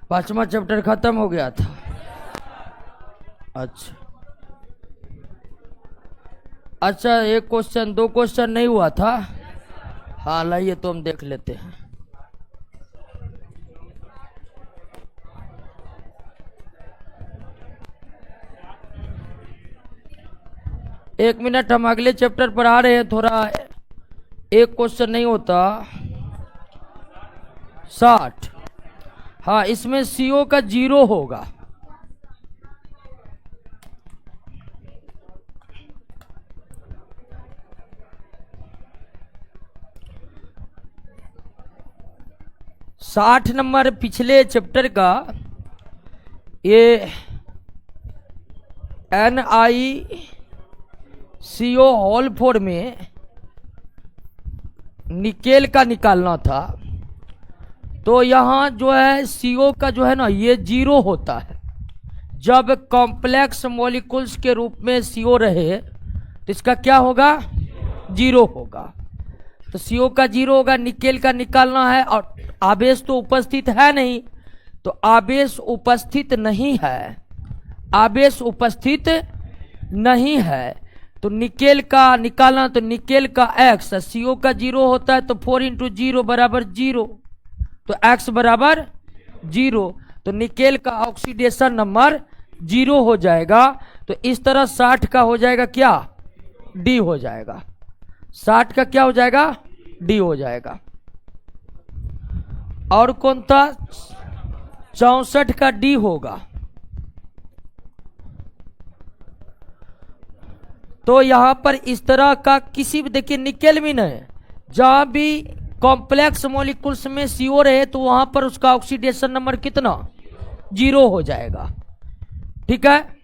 5वां चैप्टर खत्म हो गया था। अच्छा अच्छा, एक क्वेश्चन 2 क्वेश्चन नहीं हुआ था। हाँ लाइए तो हम देख लेते हैं। एक मिनट, हम अगले चैप्टर पर आ रहे हैं। थोड़ा एक क्वेश्चन नहीं होता 60। हाँ, इसमें CO का 0 होगा। साठ नंबर पिछले चैप्टर का, ये NiCO होल 4 में निकेल का निकालना था। तो यहाँ जो है CO का जो है ना, ये 0 होता है। जब कॉम्प्लेक्स मॉलिक्यूल्स के रूप में CO रहे तो इसका क्या होगा? 0 होगा। तो CO का 0 होगा, निकेल का निकालना है। और आवेश तो उपस्थित है नहीं, तो आवेश उपस्थित नहीं है, आवेश उपस्थित नहीं है तो निकेल का निकालना। तो निकेल का X, CO का 0 होता है तो 4 × 0 बराबर 0, तो X बराबर 0। तो निकेल का ऑक्सीडेशन नंबर 0 हो जाएगा। तो इस तरह 60 का हो जाएगा क्या? D हो जाएगा। 60 का क्या हो जाएगा? D हो जाएगा। और कौन था? 64 का D होगा। तो यहां पर इस तरह का किसी भी, देखिए निकेल में नहीं, जहां भी कॉम्प्लेक्स मॉलिक्यूल्स में CO रहे तो वहां पर उसका ऑक्सीडेशन नंबर कितना? 0 हो जाएगा। ठीक है।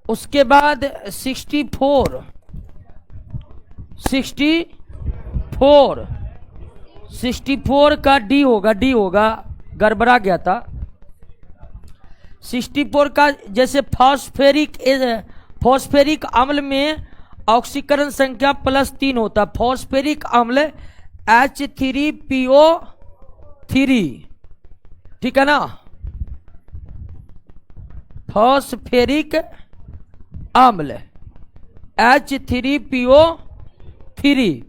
उसके बाद 64 का D होगा। D होगा, गड़बड़ा गया था। 64 का, जैसे फॉस्फेरिक अम्ल में ऑक्सीकरण संख्या +3 होता है। फॉस्फेरिक अम्ल H3PO3, ठीक है ना? फॉस्फेरिक अम्ल H3PO3,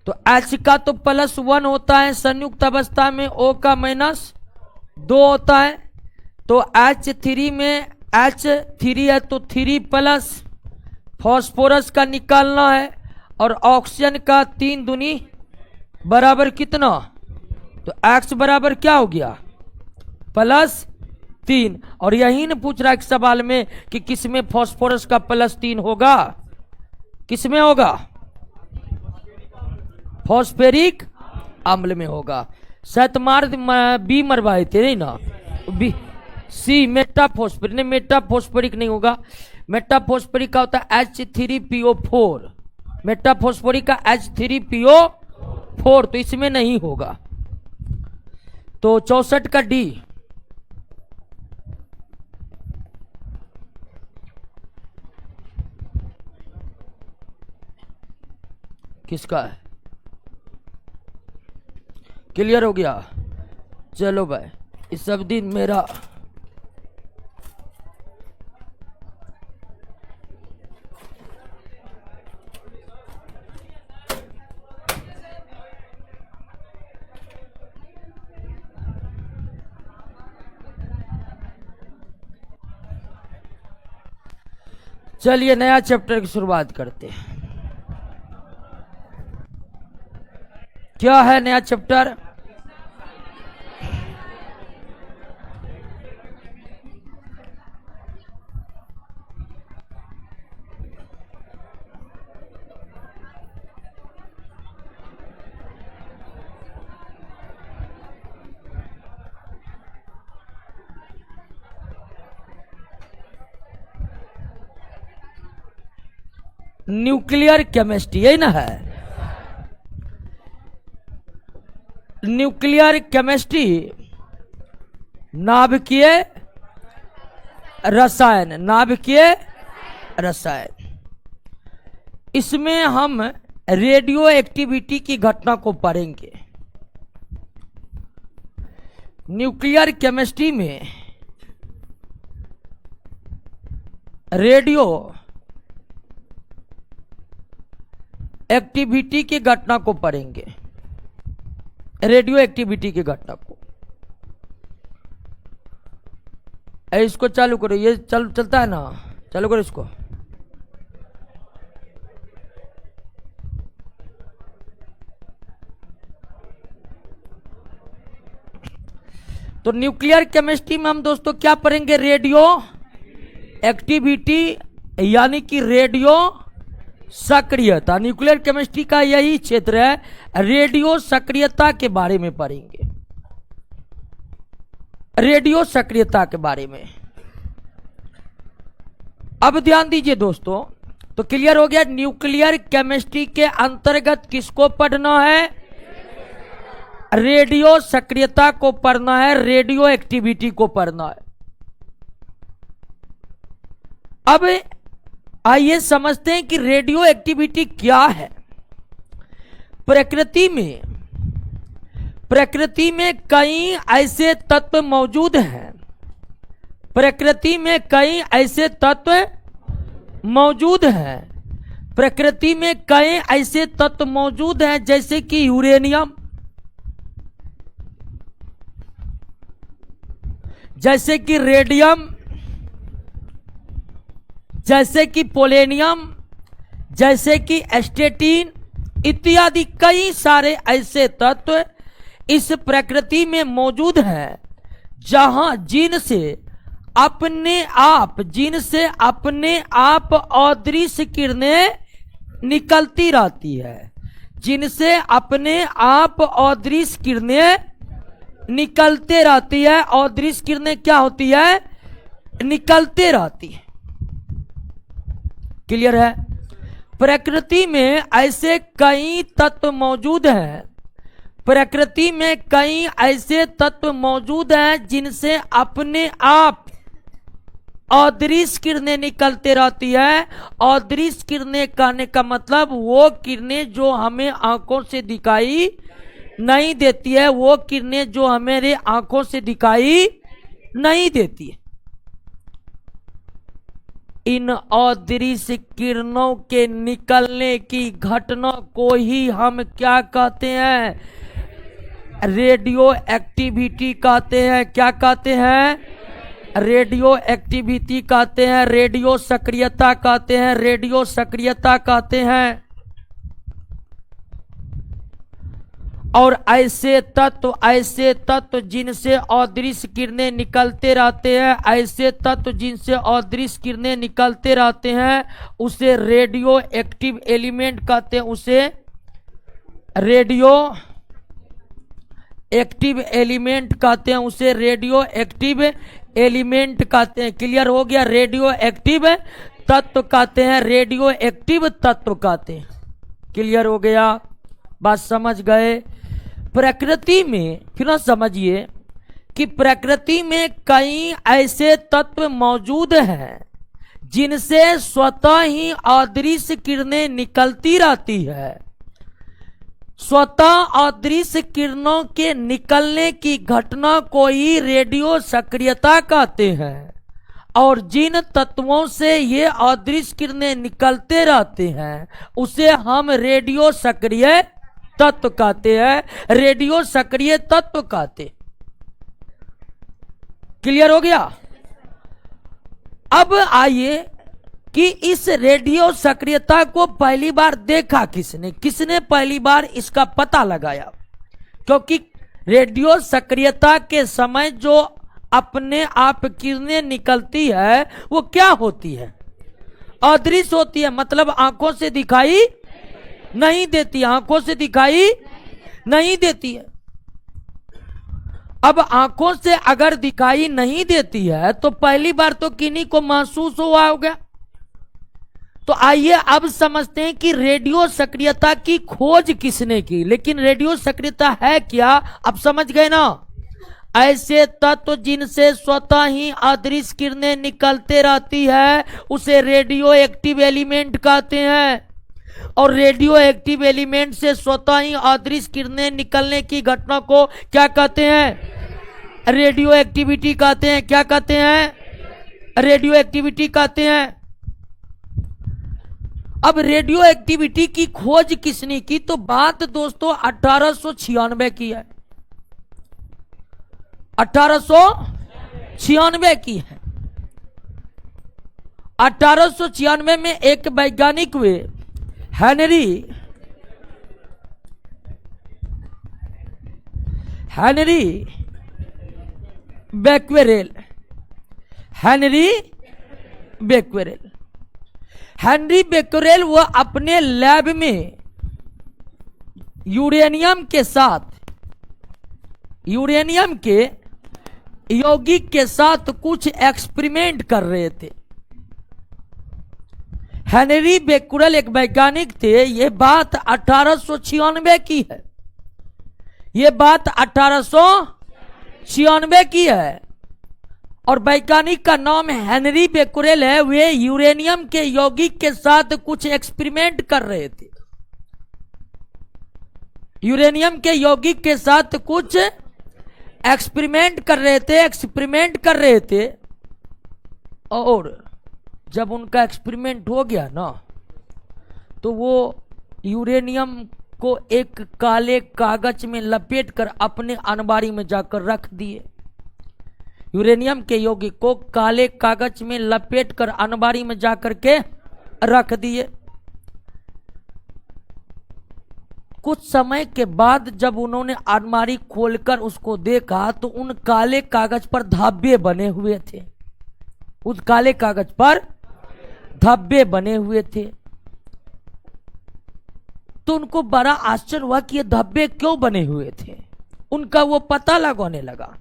तो H का तो +1 होता है संयुक्त अवस्था में, O का -2 होता है। तो H3 में H3 है तो 3+ फॉस्फोरस का निकालना है। और ऑक्सीजन का 3 दूनी बराबर कितना? तो X बराबर क्या हो गया? +3। और यही न पूछ रहा है सवाल में कि किसमें फॉस्फोरस का +3 होगा? किसमें होगा? फॉस्फेरिक अम्ल में होगा। शतमार्ग B मरवाए थे नहीं ना? B C मेटाफॉस्फेरिक, नहीं मेटाफॉस्फेरिक नहीं होगा। मेटाफॉस्फेरिक का होता है H3PO4, मेटाफॉस्फेरिक का H3PO4, तो इसमें नहीं होगा। तो 64 का D। किसका है? क्लियर हो गया? चलो भाई, इस सब दिन मेरा चलिए नया चैप्टर की शुरुआत करते हैं। क्या है नया चैप्टर? न्यूक्लियर केमिस्ट्री, यही ना है? न्यूक्लियर केमिस्ट्री नाभिकीय रसायन, नाभिकीय रसायन। इसमें हम रेडियो एक्टिविटी की घटना को पढ़ेंगे। न्यूक्लियर केमिस्ट्री में रेडियो एक्टिविटी की घटना को पढ़ेंगे, रेडियो एक्टिविटी की घटना को। इसको चालू करो, ये चलता है ना, चालू करो इसको। तो न्यूक्लियर केमिस्ट्री में हम दोस्तों क्या पढ़ेंगे? रेडियो एक्टिविटी यानी कि रेडियो सक्रियता। न्यूक्लियर केमिस्ट्री का यही क्षेत्र है, रेडियो सक्रियता के बारे में पढ़ेंगे, रेडियो सक्रियता के बारे में। अब ध्यान दीजिए दोस्तों, तो क्लियर हो गया, न्यूक्लियर केमिस्ट्री के अंतर्गत किसको पढ़ना है? रेडियो सक्रियता को पढ़ना है, रेडियो एक्टिविटी को पढ़ना है। अब आइए समझते हैं कि रेडियो एक्टिविटी क्या है। प्रकृति में कई ऐसे तत्व मौजूद हैं, प्रकृति में कई ऐसे तत्व मौजूद हैं, प्रकृति में कई ऐसे तत्व मौजूद हैं जैसे कि यूरेनियम, जैसे कि रेडियम, जैसे कि पोलेनियम, जैसे कि एस्टेटिन इत्यादि कई सारे ऐसे तत्व इस प्रकृति में मौजूद हैं जहां जिनसे अपने आप अदृश्य किरणें निकलती रहती है, जिनसे अपने आप अदृश्य किरणें निकलते रहती है। अदृश्य किरणें क्या होती है? निकलते रहती है। क्लियर है? प्रकृति में ऐसे कई तत्व मौजूद हैं, प्रकृति में कई ऐसे तत्व मौजूद हैं जिनसे अपने आप अदृश्य किरणें निकलते रहती है। अदृश्य किरणें कहने का मतलब वो किरणें जो हमें आंखों से दिखाई नहीं देती है, वो किरणें जो हमारे आंखों से दिखाई नहीं देती है। इन अदृश्य किरणों के निकलने की घटना को ही हम क्या कहते हैं? रेडियो एक्टिविटी कहते हैं। क्या कहते हैं? रेडियो एक्टिविटी कहते हैं, रेडियो सक्रियता कहते हैं, रेडियो सक्रियता कहते हैं। और ऐसे तत्व जिनसे अदृश्य किरणें निकलते रहते हैं, ऐसे तत्व जिनसे अदृश्य किरणें निकलते रहते हैं, उसे रेडियो एक्टिव एलिमेंट कहते हैं, उसे रेडियो एक्टिव एलिमेंट कहते हैं, उसे रेडियो एक्टिव एलिमेंट कहते हैं। क्लियर हो गया? रेडियो एक्टिव तत्व कहते हैं, रेडियो एक्टिव तत्व कहते हैं। क्लियर हो गया? बात समझ गए? प्रकृति में फिर ना समझिए कि प्रकृति में कई ऐसे तत्व मौजूद हैं जिनसे स्वतः ही अदृश्य किरणें निकलती रहती है। स्वतः अदृश्य किरणों के निकलने की घटना को ही रेडियो सक्रियता कहते हैं। और जिन तत्वों से ये अदृश्य किरणें निकलते रहते हैं उसे हम रेडियो सक्रिय तत्व कहते हैं, रेडियो सक्रिय तत्व कहते। क्लियर हो गया? अब आइए कि इस रेडियो सक्रियता को पहली बार देखा किसने पहली बार इसका पता लगाया? क्योंकि रेडियो सक्रियता के समय जो अपने आप किरणें निकलती है वो क्या होती है? अदृश्य होती है, मतलब आंखों से दिखाई नहीं देती, आंखों से दिखाई नहीं देती है। अब आंखों से अगर दिखाई नहीं देती है तो पहली बार तो किन्हीं को महसूस हुआ होगा। तो आइए अब समझते हैं कि रेडियो सक्रियता की खोज किसने की। लेकिन रेडियो सक्रियता है क्या, अब समझ गए ना? ऐसे तत्व जिनसे स्वतः ही अदृश्य किरणें निकलते रहती है उसे रेडियो एक्टिव एलिमेंट कहते हैं। और रेडियो एक्टिव एलिमेंट से स्वतः ही अदृश्य किरणें निकलने की घटना को क्या कहते हैं? रेडियो एक्टिविटी कहते हैं। क्या कहते हैं? रेडियो एक्टिविटी कहते हैं। अब रेडियो एक्टिविटी की खोज किसने की? तो बात दोस्तों 1896 की है, 1896 की है। 1896 में एक वैज्ञानिक हुए, हेनरी बेक्वेरेल। हेनरी बेक्वेरेल वो अपने लैब में यूरेनियम के यौगिक के साथ कुछ एक्सपेरिमेंट कर रहे थे। हेनरी बेक्वेरेल एक वैज्ञानिक थे। ये बात 1896 की है, ये बात 1896 की है। और वैज्ञानिक का नाम हेनरी बेक्वेरेल है। वे यूरेनियम के यौगिक के साथ कुछ एक्सपेरिमेंट कर रहे थे, यूरेनियम के यौगिक के साथ कुछ एक्सपेरिमेंट कर रहे थे। और जब उनका एक्सपेरिमेंट हो गया ना, तो वो यूरेनियम को एक काले कागज में लपेटकर अपने अलमारी में जाकर रख दिए। यूरेनियम के यौगिक को काले कागज में लपेटकर अलमारी में जाकर के रख दिए। कुछ समय के बाद जब उन्होंने अलमारी खोलकर उसको देखा, तो उन काले कागज पर धब्बे बने हुए थे। उस काले कागज पर धब्बे बने हुए थे। तो उनको बड़ा आश्चर्य हुआ कि ये धब्बे क्यों बने हुए थे। उनका वो पता लगाने लगा।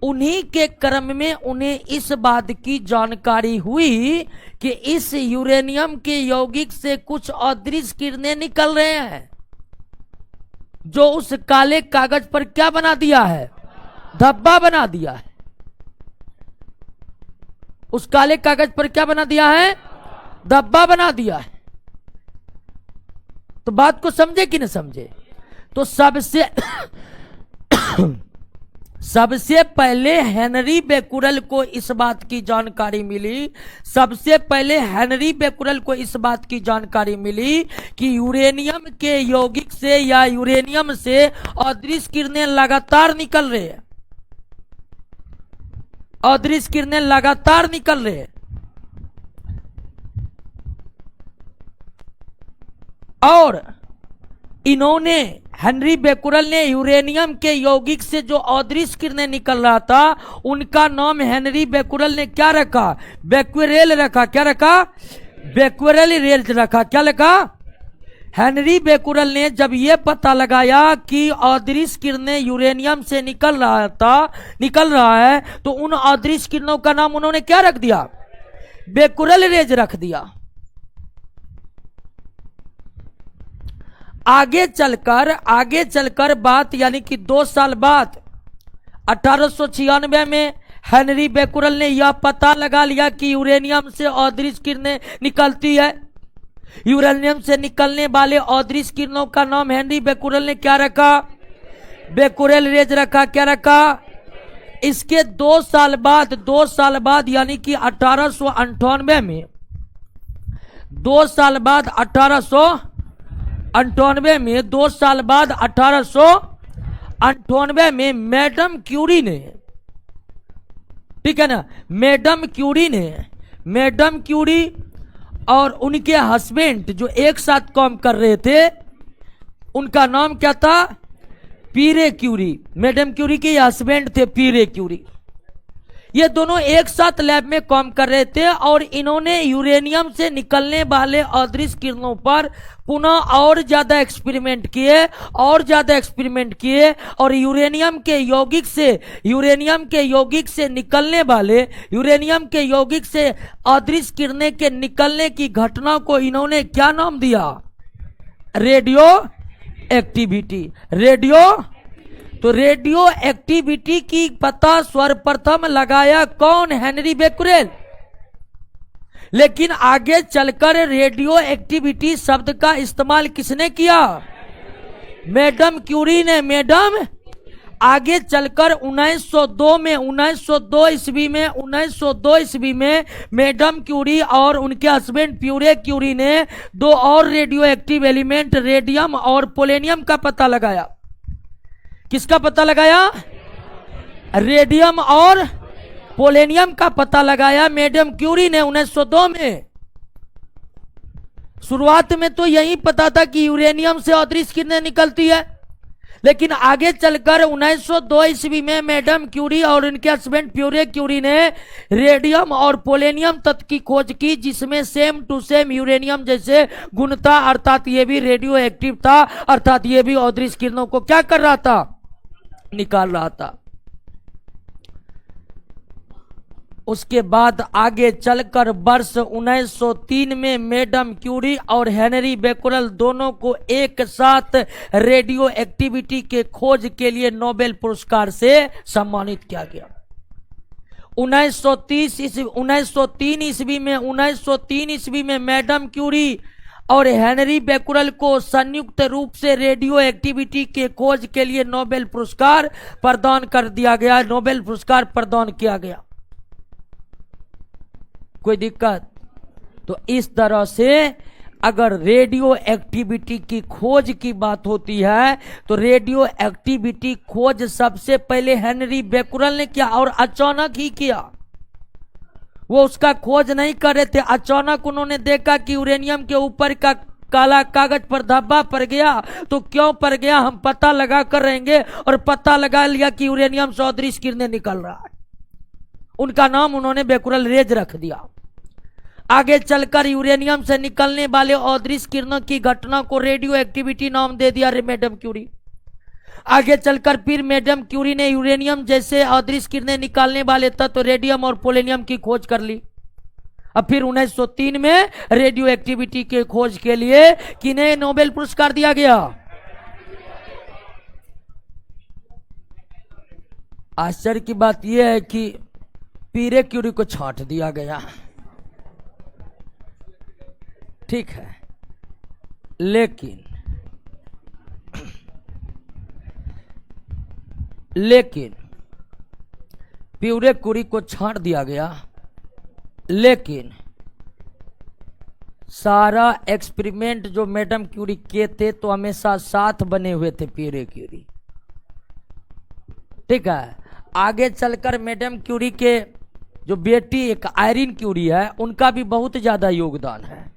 उन्हीं के क्रम में उन्हें इस बात की जानकारी हुई कि इस यूरेनियम के यौगिक से कुछ अदृश्य किरणें निकल रहे हैं, जो उस काले कागज पर क्या बना दिया है? धब्बा बना दिया है। उस काले कागज पर क्या बना दिया है? धब्बा बना दिया है। तो बात को समझे कि नहीं समझे? तो सबसे पहले हेनरी बेक्वेरेल को इस बात की जानकारी मिली। सबसे पहले हेनरी बेक्वेरेल को इस बात की जानकारी मिली कि यूरेनियम के यौगिक से या यूरेनियम से अदृश्य किरणें लगातार निकल रहे हैं, अदृश्य किरणें लगातार निकल रहे हैं। और इन्होंने, हेनरी बेक्वेरेल ने यूरेनियम के यौगिक से जो अदृश्य किरणें निकल रहा था, उनका नाम हेनरी बेक्वेरेल ने क्या रखा? बेक्वेरेल रखा। क्या रखा? बेक्वेरेल रेल रखा। क्या लिखा? हेनरी बेक्वेरेल ने जब यह पता लगाया कि अदृश्य किरणें यूरेनियम से निकल रहा है, तो उन अदृश्य किरणों का नाम उन्होंने क्या रख दिया? बेक्वेरेल रेज रख दिया। आगे चलकर बात, यानी कि 2 साल बाद 1896 में हेनरी बेक्वेरेल ने यह पता लगा लिया कि यूरेनियम से अदृश्य किरणें निकलती है। यूरेनियम से निकलने वाले अदृश्य किरणों का नाम हेनरी बेक्वेरेल ने क्या रखा? बेक्वेरेल रेज रखा। क्या रखा? इसके 2 साल बाद यानी कि 1898 में, 2 साल बाद 1898 में, 2 साल बाद 1898 में मैडम क्यूरी ने, ठीक है ना, मैडम क्यूरी और उनके हस्बैंड जो एक साथ काम कर रहे थे, उनका नाम क्या था? पीरे क्यूरी। मैडम क्यूरी के हस्बैंड थे पीरे क्यूरी। ये दोनों एक साथ लैब में काम कर रहे थे और इन्होंने यूरेनियम से निकलने वाले अदृश्य किरणों पर पुनः और ज्यादा एक्सपेरिमेंट किए और यूरेनियम के यौगिक से निकलने वाले, यूरेनियम के यौगिक से अदृश्य किरणें के निकलने की घटना को इन्होंने क्या नाम दिया? Radio activity. तो रेडियो एक्टिविटी की पता सर्वप्रथम लगाया कौन? हेनरी बेक्वेरेल। लेकिन आगे चलकर रेडियो एक्टिविटी शब्द का इस्तेमाल किसने किया? मैडम क्यूरी ने। मैडम आगे चलकर 1902 ईस्वी में मैडम क्यूरी और उनके हस्बैंड प्यूरे क्यूरी ने दो और रेडियो एक्टिव एलिमेंट रेडियम और पोलेनियम का पता लगाया। किसका पता लगाया? रेडियम और पोलेनियम का पता लगाया मैडम क्यूरी ने 1902 में। शुरुआत में तो यही पता था कि यूरेनियम से अदृश्य किरणें निकलती है, लेकिन आगे चलकर 1902 ईस्वी में मैडम क्यूरी और उनके हस्बैंड प्यूरे क्यूरी ने रेडियम और पोलेनियम तत्व की खोज की, जिसमें सेम टू सेम यूरेनियम जैसे गुण था, अर्थात ये भी रेडियो एक्टिव था, अर्थात ये भी अदृश्य किरणों को क्या कर रहा था? निकाल रहा था। उसके बाद आगे चलकर वर्ष 1903 में मैडम क्यूरी और हेनरी बेकुरल दोनों को एक साथ रेडियो एक्टिविटी के खोज के लिए नोबेल पुरस्कार से सम्मानित किया गया। 1903 ईस्वी में मैडम क्यूरी और हेनरी बेकुरल को संयुक्त रूप से रेडियो एक्टिविटी के खोज के लिए नोबेल पुरस्कार प्रदान कर दिया गया, नोबेल पुरस्कार प्रदान किया गया। कोई दिक्कत? तो इस तरह से अगर रेडियो एक्टिविटी की खोज की बात होती है तो रेडियो एक्टिविटी खोज सबसे पहले हेनरी बेकुरल ने किया, और अचानक ही किया। वो उसका खोज नहीं कर रहे थे, अचानक उन्होंने देखा कि यूरेनियम के ऊपर का काला कागज पर धब्बा पड़ गया, तो क्यों पड़ गया हम पता लगा कर रहेंगे, और पता लगा लिया कि यूरेनियम से अदृश्य किरणें निकल रहा है। उनका नाम उन्होंने बेकुरल रेज रख दिया। आगे चलकर यूरेनियम से निकलने वाले अदृश्य किरणों की घटना को रेडियो एक्टिविटी नाम दे दिया मैडम क्यूरी। आगे चलकर फिर मैडम क्यूरी ने यूरेनियम जैसे अदृश्य किरणें निकालने वाले तत्व रेडियम और पोलेनियम की खोज कर ली। अब फिर 1903 में रेडियो एक्टिविटी के खोज के लिए किन्हें नोबेल पुरस्कार दिया गया? आश्चर्य की बात यह है कि पीरे क्यूरी को छांट दिया गया। ठीक है, लेकिन प्यूरे क्यूरी को छांट दिया गया, लेकिन सारा एक्सपेरिमेंट जो मैडम क्यूरी के थे तो हमेशा साथ बने हुए थे प्यूरे क्यूरी। ठीक है, आगे चलकर मैडम क्यूरी के जो बेटी एक आयरीन क्यूरी है, उनका भी बहुत ज्यादा योगदान है।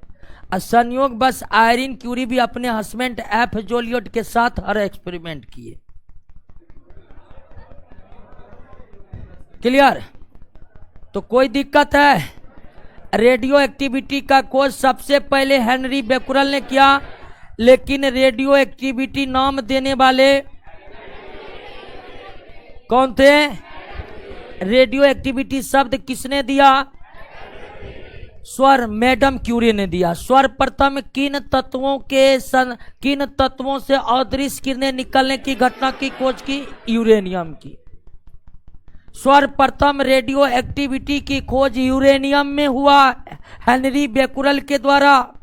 संयोग बस आयरीन क्यूरी भी अपने हस्बैंड एफ जोलियट के साथ हर एक्सपेरिमेंट किए। क्लियर? तो कोई दिक्कत है? रेडियो एक्टिविटी का खोज सबसे पहले हेनरी बेकुरल ने किया, लेकिन रेडियो एक्टिविटी नाम देने वाले कौन थे? रेडियो एक्टिविटी शब्द किसने दिया? स्वर मैडम क्यूरी ने दिया। सर्वप्रथम किन तत्वों से अदृश्य किरणें निकलने की घटना की खोज की? यूरेनियम की। सर्वप्रथम रेडियो एक्टिविटी की खोज यूरेनियम में हुआ हेनरी बेकुरल के द्वारा।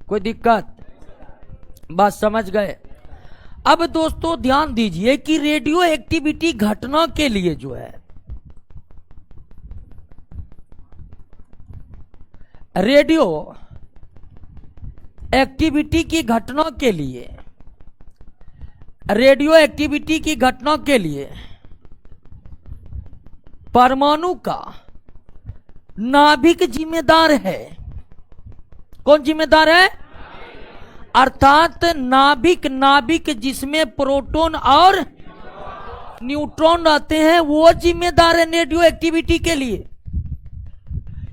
कोई दिक्कत? बात समझ गए? अब दोस्तों ध्यान दीजिए कि रेडियो एक्टिविटी घटना के लिए जो है रेडियो एक्टिविटी की घटना के लिए परमाणु का नाभिक जिम्मेदार है। कौन जिम्मेदार है? अर्थात नाभिक जिसमें प्रोटॉन और न्यूट्रॉन रहते हैं, वो जिम्मेदार है रेडियो एक्टिविटी के लिए।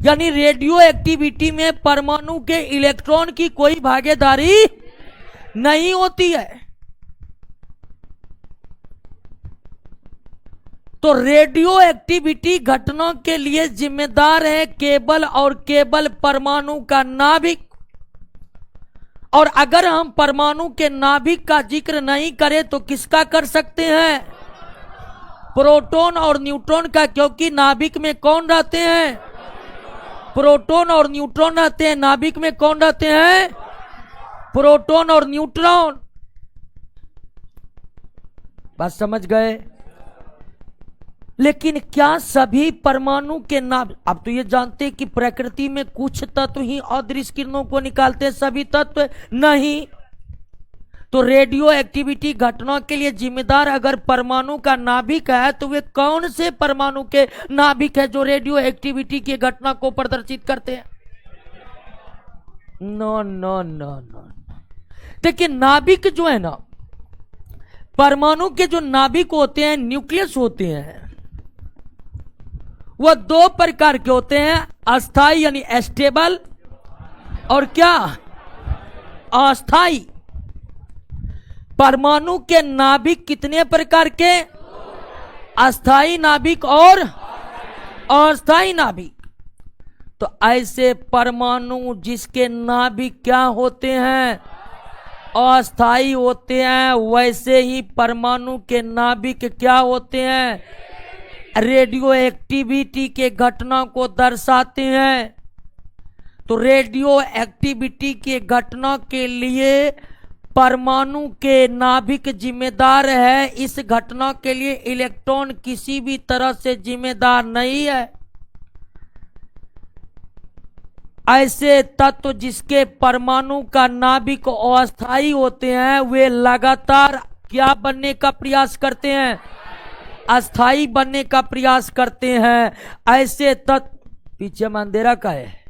यानी रेडियो एक्टिविटी में परमाणु के इलेक्ट्रॉन की कोई भागीदारी नहीं होती है। तो रेडियो एक्टिविटी घटना के लिए जिम्मेदार है केवल और केवल परमाणु का नाभिक। और अगर हम परमाणु के नाभिक का जिक्र नहीं करें तो किसका कर सकते हैं? प्रोटॉन और न्यूट्रॉन का, क्योंकि नाभिक में कौन रहते हैं? प्रोटॉन और न्यूट्रॉन रहते हैं। नाभिक में कौन रहते हैं? प्रोटॉन और न्यूट्रॉन। बात समझ गए? लेकिन क्या सभी परमाणु के नाभिक, अब तो ये जानते हैं कि प्रकृति में कुछ तत्व ही अदृश्य किरणों को निकालते हैं, सभी तत्व नहीं। तो रेडियो एक्टिविटी घटना के लिए जिम्मेदार अगर परमाणु का नाभिक है तो वे कौन से परमाणु के नाभिक है जो रेडियो एक्टिविटी की घटना को प्रदर्शित करते हैं? No no no no. देखिए नाभिक जो है ना, परमाणु के जो नाभिक होते हैं, न्यूक्लियस होते हैं, वह दो प्रकार के होते हैं, अस्थाई यानी स्टेबल और क्या अस्थाई। परमाणु के नाभिक कितने प्रकार के? अस्थाई नाभिक और अस्थाई नाभिक। तो ऐसे परमाणु जिसके नाभिक क्या होते हैं? अस्थाई होते हैं, वैसे ही परमाणु के नाभिक क्या होते हैं? रेडियो एक्टिविटी के घटना को दर्शाते हैं। तो रेडियो एक्टिविटी के घटना के लिए परमाणु के नाभिक जिम्मेदार है। इस घटना के लिए इलेक्ट्रॉन किसी भी तरह से जिम्मेदार नहीं है। ऐसे तत्व जिसके परमाणु का नाभिक अस्थाई होते हैं, वे लगातार क्या बनने का प्रयास करते हैं? अस्थाई बनने का प्रयास करते हैं। ऐसे तत्व, पीछे में अंधेरा का है,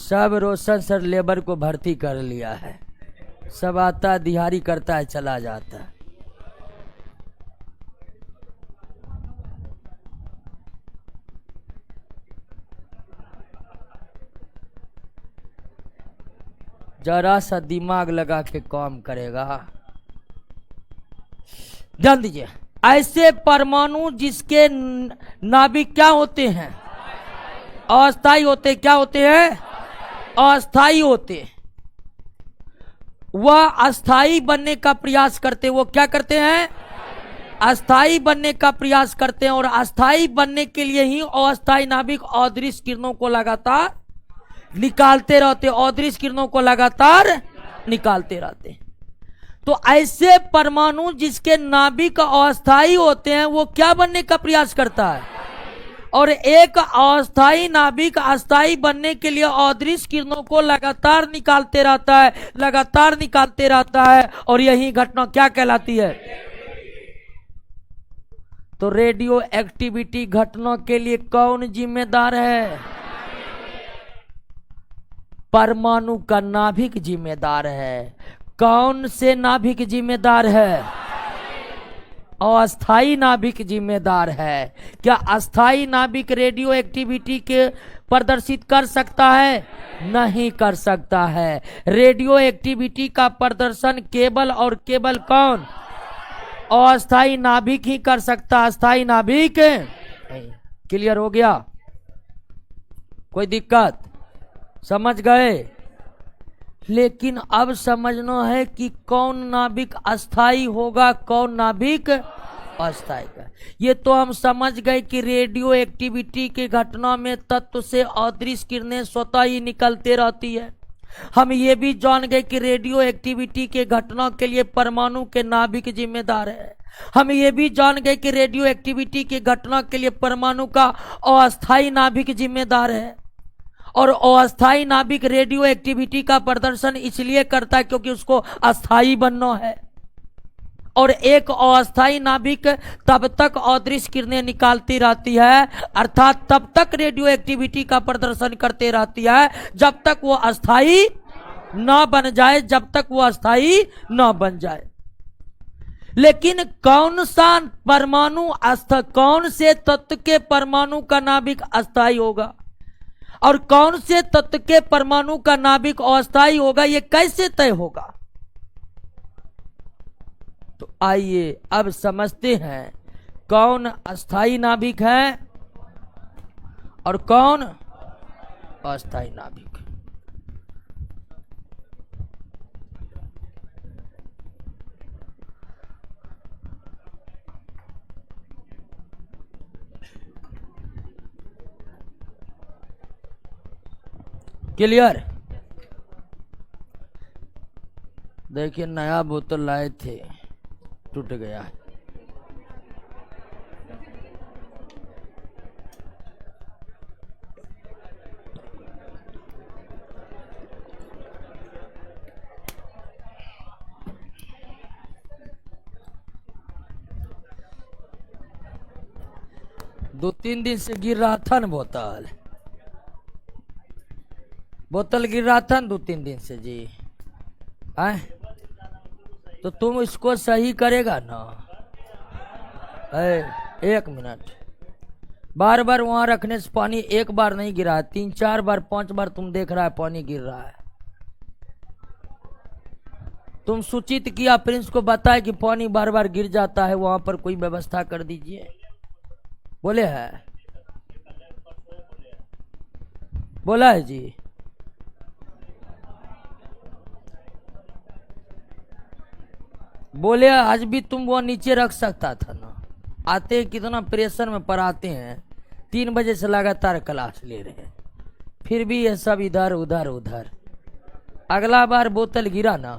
सब रोशन सर लेबर को भर्ती कर लिया है, सब आता दिहाड़ी करता है चला जाता है। जरा सा दिमाग लगा के काम करेगा। ध्यान दीजिए, ऐसे परमाणु जिसके नाभिक क्या होते हैं? अस्थाई होते। क्या होते हैं? अस्थाई होते। वह अस्थाई बनने का प्रयास करते। वो क्या करते हैं? अस्थाई बनने का प्रयास करते हैं। और अस्थाई बनने के लिए ही अस्थाई नाभिक अदृश्य किरणों को लगातार निकालते रहते, अदृश्य किरणों को लगातार निकालते रहते। तो ऐसे परमाणु जिसके नाभिक अस्थाई होते हैं, वो क्या बनने का प्रयास करता है? और एक अस्थाई नाभिक अस्थाई बनने के लिए अदृश्य किरणों को लगातार निकालते रहता है, लगातार निकालते रहता है। और यही घटना क्या कहलाती है? तो रेडियो एक्टिविटी घटना के लिए कौन जिम्मेदार है? परमाणु का नाभिक जिम्मेदार है। कौन से नाभिक जिम्मेदार है? अस्थाई नाभिक जिम्मेदार है। क्या अस्थाई नाभिक रेडियो एक्टिविटी के प्रदर्शित कर सकता है? नहीं कर सकता है। रेडियो एक्टिविटी का प्रदर्शन केवल और केवल कौन? अस्थाई नाभिक ही कर सकता। अस्थाई नाभिक। क्लियर हो गया? कोई दिक्कत? समझ गए? लेकिन अब समझना है कि कौन नाभिक अस्थाई होगा, कौन नाभिक अस्थाई का। ये तो हम समझ गए कि रेडियो एक्टिविटी की घटना में तत्व से अदृश्य किरणें स्वतः ही निकलते रहती है। हम ये भी जान गए कि रेडियो एक्टिविटी के घटना के लिए परमाणु के नाभिक जिम्मेदार है। हम ये भी जान गए कि रेडियो एक्टिविटी की घटना के लिए परमाणु का अस्थाई नाभिक जिम्मेदार है। और अस्थाई नाभिक रेडियो एक्टिविटी का प्रदर्शन इसलिए करता है क्योंकि उसको अस्थाई बनना है। और एक अस्थाई नाभिक तब तक अदृश्य किरणें निकालती रहती है, अर्थात तब तक रेडियो एक्टिविटी का प्रदर्शन करते रहती है जब तक वो अस्थाई ना बन जाए, जब तक वो अस्थाई ना बन जाए। लेकिन कौन सा परमाणु कौन से तत्व के परमाणु का नाभिक अस्थाई होगा और कौन से तत्व के परमाणु का नाभिक अस्थाई होगा, ये कैसे तय होगा? तो आइए अब समझते हैं कौन अस्थाई नाभिक है और कौन अस्थाई नाभिक। क्लियर। देखिए नया बोतल लाए थे, टूट गया है। दो तीन दिन से गिर रहा था ना बोतल, बोतल गिर रहा था ना 2-3 दिन से जी। आए तो तुम इसको सही करेगा ना। एक मिनट, बार बार वहां रखने से पानी एक बार नहीं गिरा है, 3-4 बार 5 बार तुम देख रहा है पानी गिर रहा है। तुम सूचित किया, प्रिंस को बताए कि पानी बार बार गिर जाता है, वहां पर कोई व्यवस्था कर दीजिए। बोले है, बोला है जी। बोले आज भी तुम वो नीचे रख सकता था ना। आते कितना प्रेशर में पढ़ाते हैं, 3 बजे से लगातार क्लास ले रहे हैं, फिर भी ये सब इधर उधर उधर। अगला बार बोतल गिरा ना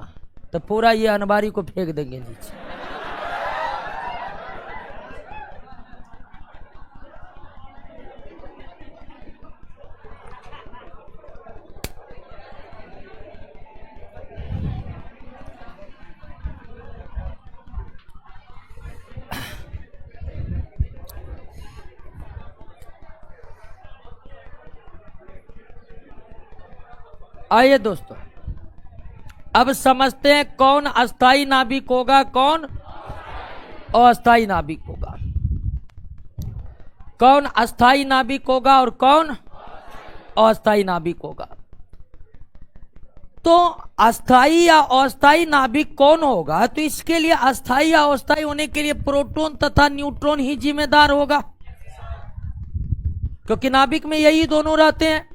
तो पूरा ये अनबारी को फेंक देंगे नीचे। आइए दोस्तों, अब समझते हैं कौन अस्थाई नाभिक होगा, कौन अस्थाई नाभिक होगा। कौन अस्थाई नाभिक होगा और कौन अस्थाई नाभिक होगा। तो अस्थाई या अस्थाई नाभिक कौन होगा, तो इसके लिए अस्थाई या अस्थाई होने के लिए प्रोटॉन तथा न्यूट्रॉन ही जिम्मेदार होगा, क्योंकि नाभिक में यही दोनों रहते हैं।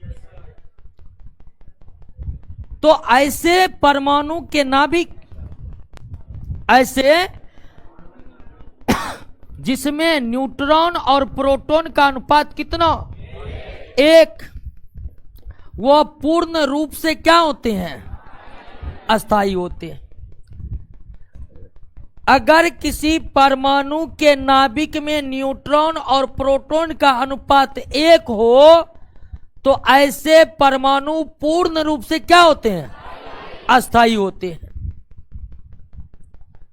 तो ऐसे परमाणु के नाभिक, ऐसे जिसमें न्यूट्रॉन और प्रोटॉन का अनुपात कितना, 1, वह पूर्ण रूप से क्या होते हैं, अस्थाई होते हैं। अगर किसी परमाणु के नाभिक में न्यूट्रॉन और प्रोटॉन का अनुपात 1 हो तो ऐसे परमाणु पूर्ण रूप से क्या होते हैं, अस्थाई होते हैं,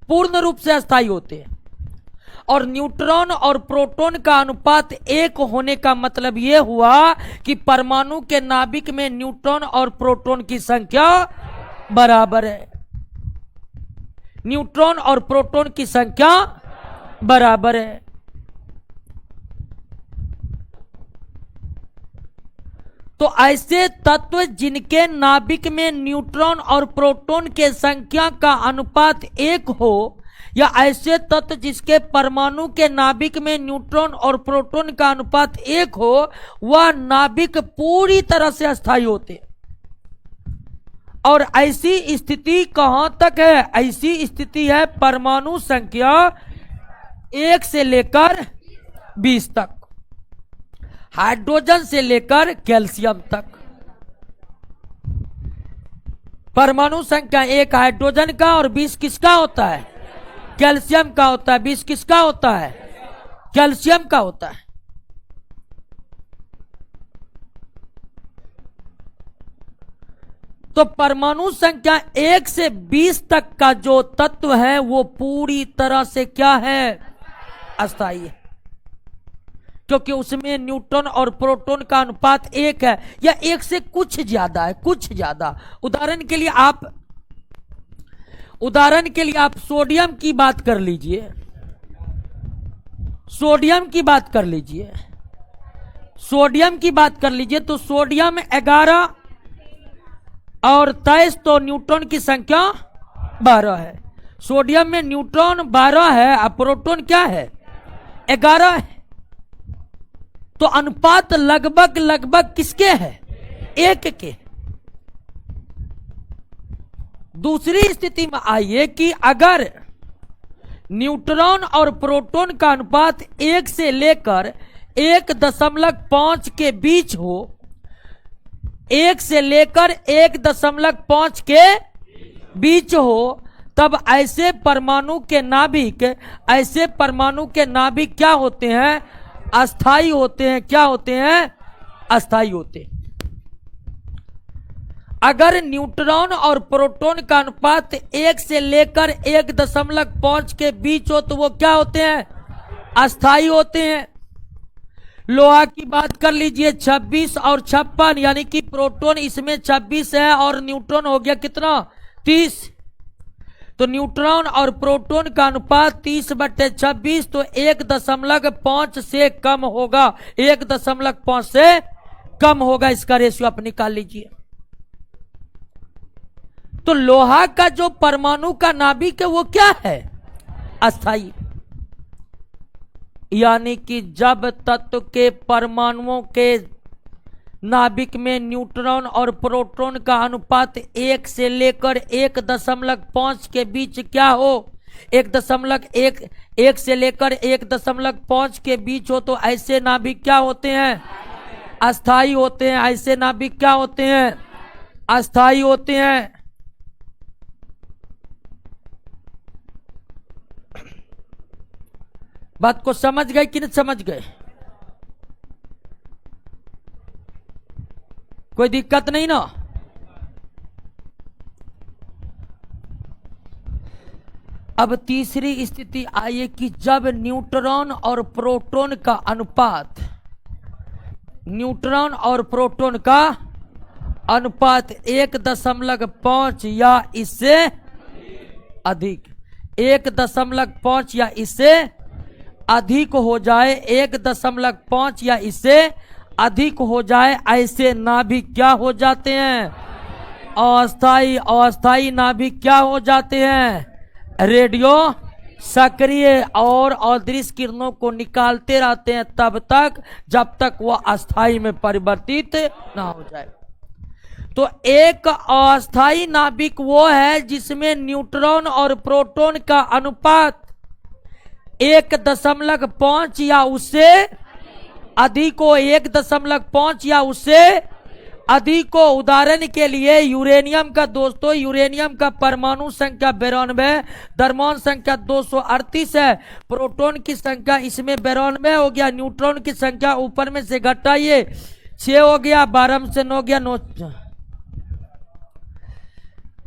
पूर्ण रूप से अस्थाई होते हैं। और न्यूट्रॉन और प्रोटॉन का अनुपात 1 होने का मतलब यह हुआ कि परमाणु के नाभिक में न्यूट्रॉन और प्रोटॉन की संख्या बराबर है। न्यूट्रॉन और प्रोटॉन की संख्या बराबर है। तो ऐसे तत्व जिनके नाभिक में न्यूट्रॉन और प्रोटॉन के संख्या का अनुपात 1 हो, या ऐसे तत्व जिसके परमाणु के नाभिक में न्यूट्रॉन और प्रोटॉन का अनुपात 1 हो, वह नाभिक पूरी तरह से अस्थायी होते। और ऐसी स्थिति कहां तक है, ऐसी स्थिति है परमाणु संख्या 1 से लेकर 20 तक, हाइड्रोजन से लेकर कैल्शियम तक। परमाणु संख्या 1 हाइड्रोजन का और 20 किसका होता है, कैल्शियम का होता है। 20 किसका होता है, कैल्शियम का होता है। तो परमाणु संख्या 1 से 20 तक का जो तत्व है वो पूरी तरह से क्या है, अस्थायी है, क्योंकि उसमें न्यूट्रॉन और प्रोटॉन का अनुपात 1 है या 1 से कुछ ज्यादा है, कुछ ज्यादा। उदाहरण के लिए आप सोडियम की बात कर लीजिए, सोडियम की बात कर लीजिए, सोडियम की बात कर लीजिए। तो सोडियम 11 और 23, तो न्यूट्रॉन की संख्या 12 है। सोडियम में न्यूट्रॉन 12 है और प्रोटॉन क्या है, 11 है। तो अनुपात लगभग किसके है, 1 के। दूसरी स्थिति में आइए कि अगर न्यूट्रॉन और प्रोटॉन का अनुपात 1 से लेकर 1.5 के बीच हो, 1 से लेकर 1.5 के बीच हो, तब ऐसे परमाणु के नाभिक क्या होते हैं? अस्थाई होते हैं। क्या होते हैं? अस्थाई होते हैं। अगर न्यूट्रॉन और प्रोटॉन का अनुपात 1 से लेकर 1.5 के बीच हो तो वो क्या होते हैं? अस्थाई होते हैं। लोहा की बात कर लीजिए, 26 और 56, यानी कि प्रोटॉन इसमें 26 है और न्यूट्रॉन हो गया कितना? 30। तो न्यूट्रॉन और प्रोटॉन का अनुपात 30/26, तो 1.5 से कम होगा। 1.5 से कम होगा, इसका रेशियो आप निकाल लीजिए। तो लोहा का जो परमाणु का नाभिक है वो क्या है? अस्थाई। यानी कि जब तत्व के परमाणुओं के नाभिक में न्यूट्रॉन और प्रोटॉन का अनुपात 1 से लेकर 1.5 के बीच क्या हो? 1 से लेकर 1.5 के बीच हो, तो ऐसे नाभिक क्या होते हैं? अस्थाई होते हैं। ऐसे नाभिक क्या होते हैं? अस्थाई होते हैं। बात को समझ गए कि नहीं समझ गए? कोई दिक्कत नहीं ना? अब तीसरी स्थिति आई कि जब न्यूट्रॉन और प्रोटॉन का अनुपात 1.5 या इससे अधिक, 1.5 या इससे अधिक हो जाए, 1.5 या इससे अधिक हो जाए, ऐसे नाभिक क्या हो जाते हैं? अस्थाई। अस्थाई नाभिक क्या हो जाते हैं? रेडियो सक्रिय और अदृश्य किरणों को निकालते रहते हैं तब तक जब तक वह अस्थाई में परिवर्तित ना हो जाए। तो एक अस्थाई नाभिक वो है जिसमें न्यूट्रॉन और प्रोटॉन का अनुपात 1.5 या उससे अधिक हो, 1.5 या उससे अधिक हो। उदाहरण के लिए यूरेनियम का, दोस्तों यूरेनियम का परमाणु संख्या 92, द्रव्यमान संख्या 238 है। प्रोटॉन की संख्या इसमें 92 हो गया। न्यूट्रॉन की संख्या ऊपर में से घटाइए, 6 हो गया, 12 में से 9 गया, 9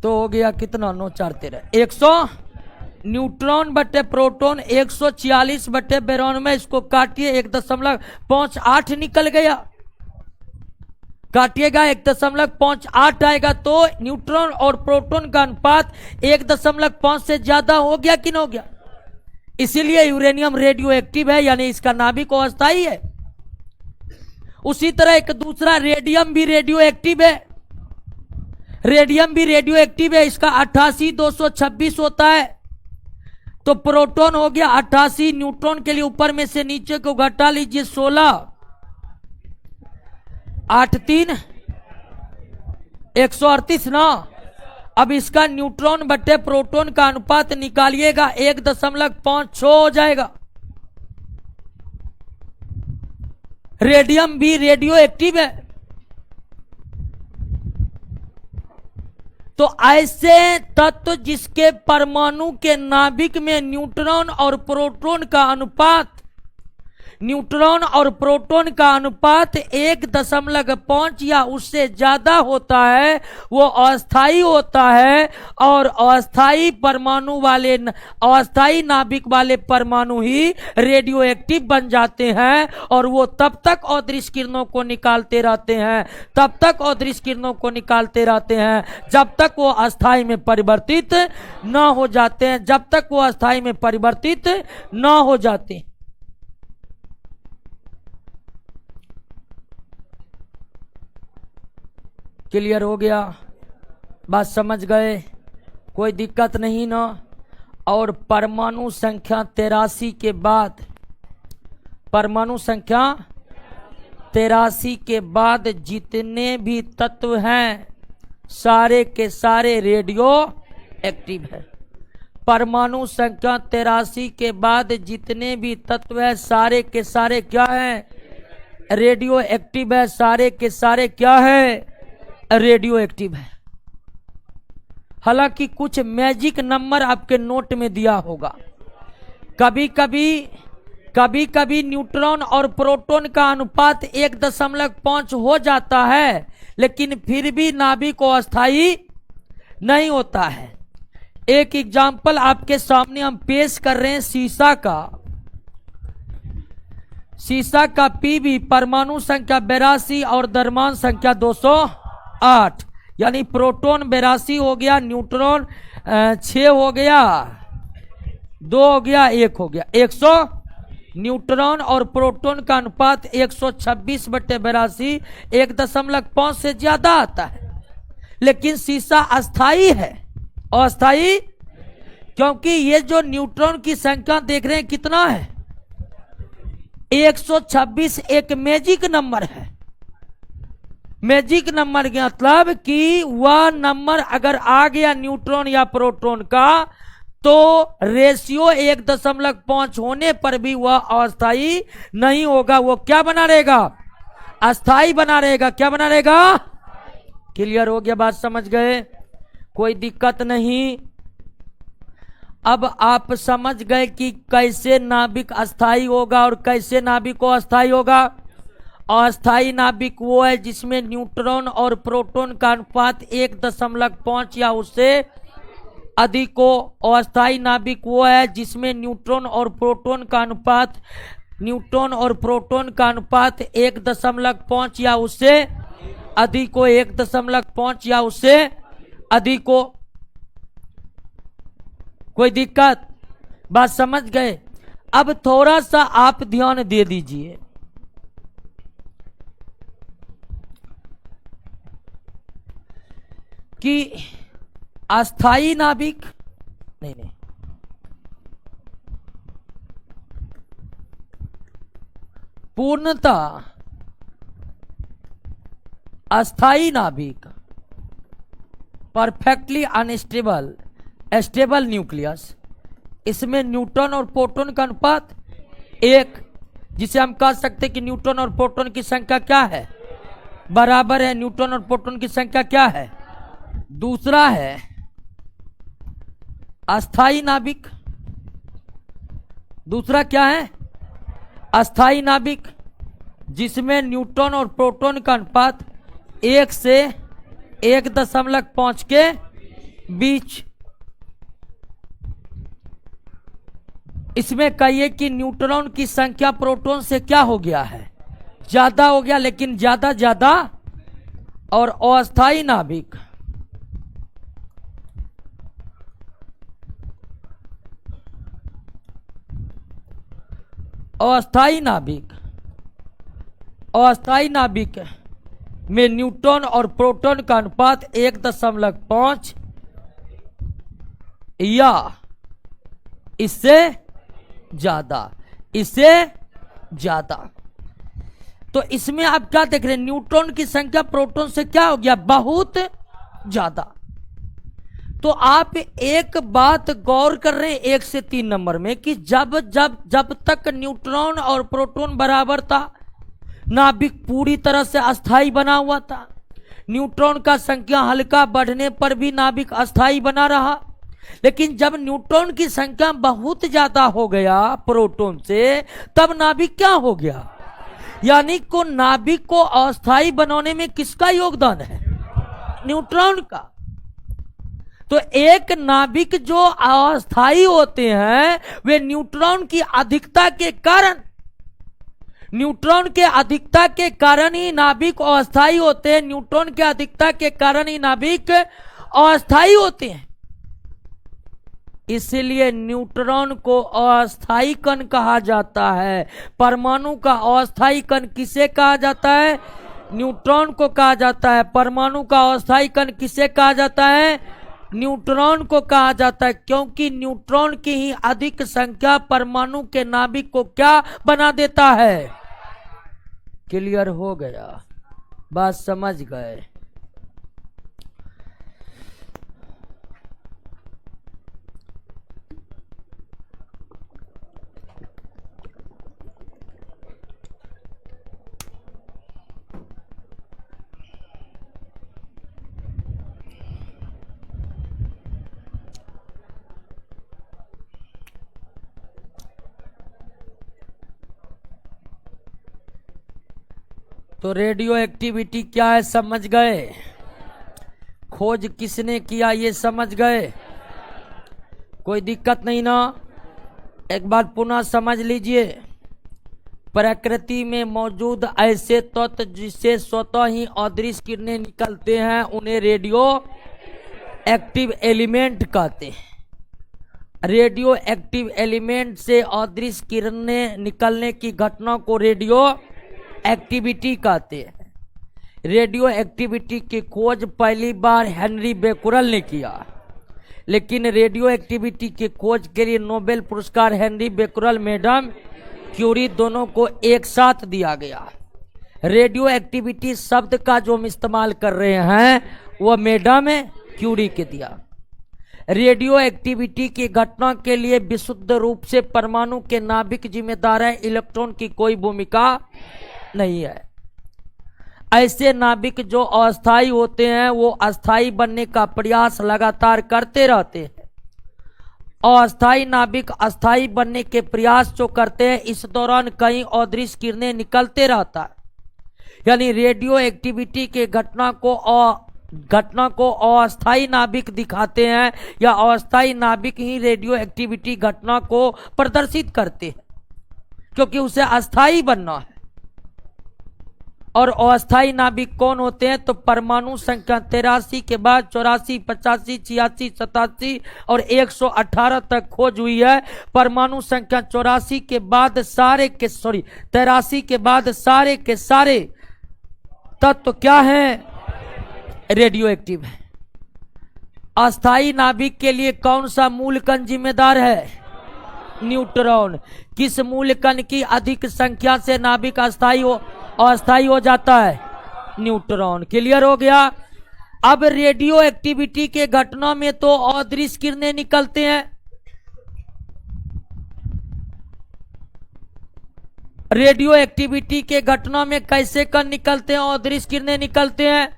तो हो गया कितना? 9 4 13, 100। न्यूट्रॉन बटे प्रोटॉन 146/92, इसको काटिए, 1.58 निकल गया। काटिएगा 1.58 आएगा, तो न्यूट्रॉन और प्रोटॉन का अनुपात 1.5 से ज्यादा हो गया कि नहीं हो गया? इसीलिए यूरेनियम रेडियो एक्टिव है, यानी इसका नाभिक अस्थाई है। उसी तरह एक दूसरा रेडियम भी रेडियो एक्टिव है। रेडियम भी रेडियो एक्टिव है, इसका 88 होता है। तो प्रोटॉन हो गया 88, न्यूट्रॉन के लिए ऊपर में से नीचे को घटा लीजिए, 16, 8 3 138 ना। अब इसका न्यूट्रॉन बटे प्रोटॉन का अनुपात निकालिएगा, 1.56 हो जाएगा। रेडियम भी रेडियो एक्टिव है। तो ऐसे तत्व जिसके परमाणु के नाभिक में न्यूट्रॉन और प्रोटॉन का अनुपात 1.5 या उससे ज्यादा होता है, वो अस्थाई होता है। और अस्थाई परमाणु वाले, अस्थाई नाभिक वाले परमाणु ही रेडियो एक्टिव बन जाते हैं, और वो तब तक अदृश्य किरणों को निकालते रहते हैं, तब तक अदृश्य किरणों को निकालते रहते हैं जब तक वो अस्थाई में परिवर्तित न हो जाते हैं, जब तक वो अस्थाई में परिवर्तित न हो जाते। क्लियर हो गया? बात समझ गए? कोई दिक्कत नहीं ना? और परमाणु संख्या 83 के बाद, परमाणु संख्या 83 के बाद जितने भी तत्व हैं सारे के सारे रेडियो एक्टिव है। परमाणु संख्या 83 के बाद जितने भी तत्व है सारे के सारे क्या हैं? रेडियो एक्टिव है। सारे के सारे क्या है? रेडियो एक्टिव है। हालांकि कुछ मैजिक नंबर आपके नोट में दिया होगा। कभी कभी न्यूट्रॉन और प्रोटॉन का अनुपात 1.5 हो जाता है, लेकिन फिर भी नाभिक अस्थायी नहीं होता है। एक एग्जाम्पल आपके सामने हम पेश कर रहे हैं शीशा का पीबी परमाणु संख्या 82 और द्रव्यमान संख्या 208, यानी प्रोटॉन 82 हो गया, न्यूट्रॉन 6 हो गया, 2 हो गया, 1 हो गया, 100। न्यूट्रॉन और प्रोटॉन का अनुपात 126/82 1.5 से ज्यादा आता है, लेकिन शीशा अस्थाई है। अस्थाई क्योंकि ये जो न्यूट्रॉन की संख्या देख रहे हैं कितना है, 126 एक मैजिक नंबर है। मैजिक नंबर का मतलब कि वह नंबर अगर आ गया न्यूट्रॉन या प्रोटॉन का, तो रेशियो 1.5 होने पर भी वह अस्थाई नहीं होगा, वो क्या बना रहेगा, अस्थाई बना रहेगा। क्या बना रहेगा? क्लियर हो गया? बात समझ गए? कोई दिक्कत नहीं। अब आप समझ गए कि कैसे नाभिक अस्थाई होगा और कैसे नाभिक अस्थाई होगा। अस्थाई नाभिक वो है जिसमें न्यूट्रॉन और प्रोटॉन का अनुपात 1.5 या उससे अधिक हो। अस्थाई नाभिक वो है जिसमें न्यूट्रॉन और प्रोटॉन का अनुपात 1.5 या उससे अधिक हो, 1.5 या उससे अधिक हो। कोई दिक्कत? बात समझ गए? अब थोड़ा सा आप ध्यान दे दीजिए कि अस्थाई नाभिक नहीं पूर्णतः अस्थाई नाभिक, परफेक्टली अनस्टेबल स्टेबल न्यूक्लियस, इसमें न्यूट्रॉन और प्रोटॉन का अनुपात 1, जिसे हम कह सकते हैं कि न्यूट्रॉन और प्रोटॉन की संख्या क्या है, बराबर है। न्यूट्रॉन और प्रोटॉन की संख्या क्या है? दूसरा है अस्थाई नाभिक। दूसरा क्या है? अस्थाई नाभिक, जिसमें न्यूट्रॉन और प्रोटॉन का अनुपात 1 से 1.5 के बीच। इसमें कहिए कि न्यूट्रॉन की संख्या प्रोटॉन से क्या हो गया है, ज्यादा हो गया, लेकिन ज्यादा। और अस्थाई नाभिक, अस्थाई नाभिक में न्यूट्रॉन और प्रोटॉन का अनुपात 1.5 या इससे ज्यादा। तो इसमें आप क्या देख रहे हैं, न्यूट्रॉन की संख्या प्रोटॉन से क्या हो गया, बहुत ज्यादा। तो आप एक बात गौर कर रहे हैं 1 से 3 नंबर में कि जब तक न्यूट्रॉन और प्रोटॉन बराबर था, नाभिक पूरी तरह से अस्थाई बना हुआ था। न्यूट्रॉन का संख्या हल्का बढ़ने पर भी नाभिक अस्थाई बना रहा, लेकिन जब न्यूट्रॉन की संख्या बहुत ज्यादा हो गया प्रोटॉन से, तब नाभिक क्या हो गया, यानी को नाभिक को अस्थाई बनाने में किसका योगदान है, न्यूट्रॉन का। तो एक नाभिक जो अस्थाई होते हैं वे न्यूट्रॉन की अधिकता के कारण ही नाभिक अस्थाई होते हैं। न्यूट्रॉन के अधिकता के कारण ही नाभिक अस्थाई होते हैं। इसलिए न्यूट्रॉन को अस्थाई कण कहा जाता है। परमाणु का अस्थाई कण किसे कहा जाता है, न्यूट्रॉन को कहा जाता है। परमाणु का अस्थाई कण किसे कहा जाता है, न्यूट्रॉन को कहा जाता है, क्योंकि न्यूट्रॉन की ही अधिक संख्या परमाणु के नाभिक को क्या बना देता है। क्लियर हो गया? बात समझ गए? तो रेडियो एक्टिविटी क्या है समझ गए? खोज किसने किया ये समझ गए? कोई दिक्कत नहीं ना? एक बार पुनः समझ लीजिए, प्रकृति में मौजूद ऐसे तत्व जिससे स्वतः ही अदृश्य किरणें निकलते हैं उन्हें रेडियो एक्टिव एलिमेंट कहते हैं। रेडियो एक्टिव एलिमेंट से अदृश्य किरणें निकलने की घटना को रेडियो एक्टिविटी कहते हैं। रेडियो एक्टिविटी की खोज पहली बार हेनरी बेकुरल ने किया, लेकिन रेडियो एक्टिविटी की खोज के लिए नोबेल पुरस्कार हेनरी बेकुरल मैडम क्यूरी दोनों को एक साथ दिया गया। रेडियो एक्टिविटी शब्द का जो हम इस्तेमाल कर रहे हैं वह मैडम क्यूरी के दिया। रेडियो एक्टिविटी की घटना के लिए विशुद्ध रूप से परमाणु के नाभिक जिम्मेदार है, इलेक्ट्रॉन की कोई भूमिका नहीं है। ऐसे नाभिक जो अस्थायी होते हैं वो अस्थायी बनने का प्रयास लगातार करते रहते हैं। अस्थायी नाभिक अस्थायी बनने के प्रयास जो करते हैं, इस दौरान कई अदृश्य किरणें निकलते रहता है। यानी रेडियो एक्टिविटी के घटना को अस्थायी नाभिक दिखाते हैं या अस्थायी नाभिक ही रेडियो एक्टिविटी घटना को प्रदर्शित करते हैं, क्योंकि उसे अस्थायी बनना है। और अस्थायी नाभिक कौन होते हैं? तो परमाणु संख्या 83 के बाद 84, 85, 86, 87 और 118 तक खोज हुई है। परमाणु संख्या 83 के बाद 83 के बाद सारे के सारे तत्व क्या हैं? रेडियो एक्टिव है। अस्थायी नाभिक के लिए कौन सा मूल कण जिम्मेदार है? न्यूट्रॉन। किस मूल कण की अधिक संख्या से नाभिक अस्थायी हो जाता है? न्यूट्रॉन। क्लियर हो गया? अब रेडियो एक्टिविटी के घटना में तो अदृश्य किरणें निकलते हैं। रेडियो एक्टिविटी के घटना में कैसे कण निकलते हैं? अदृश्य किरणें निकलते हैं।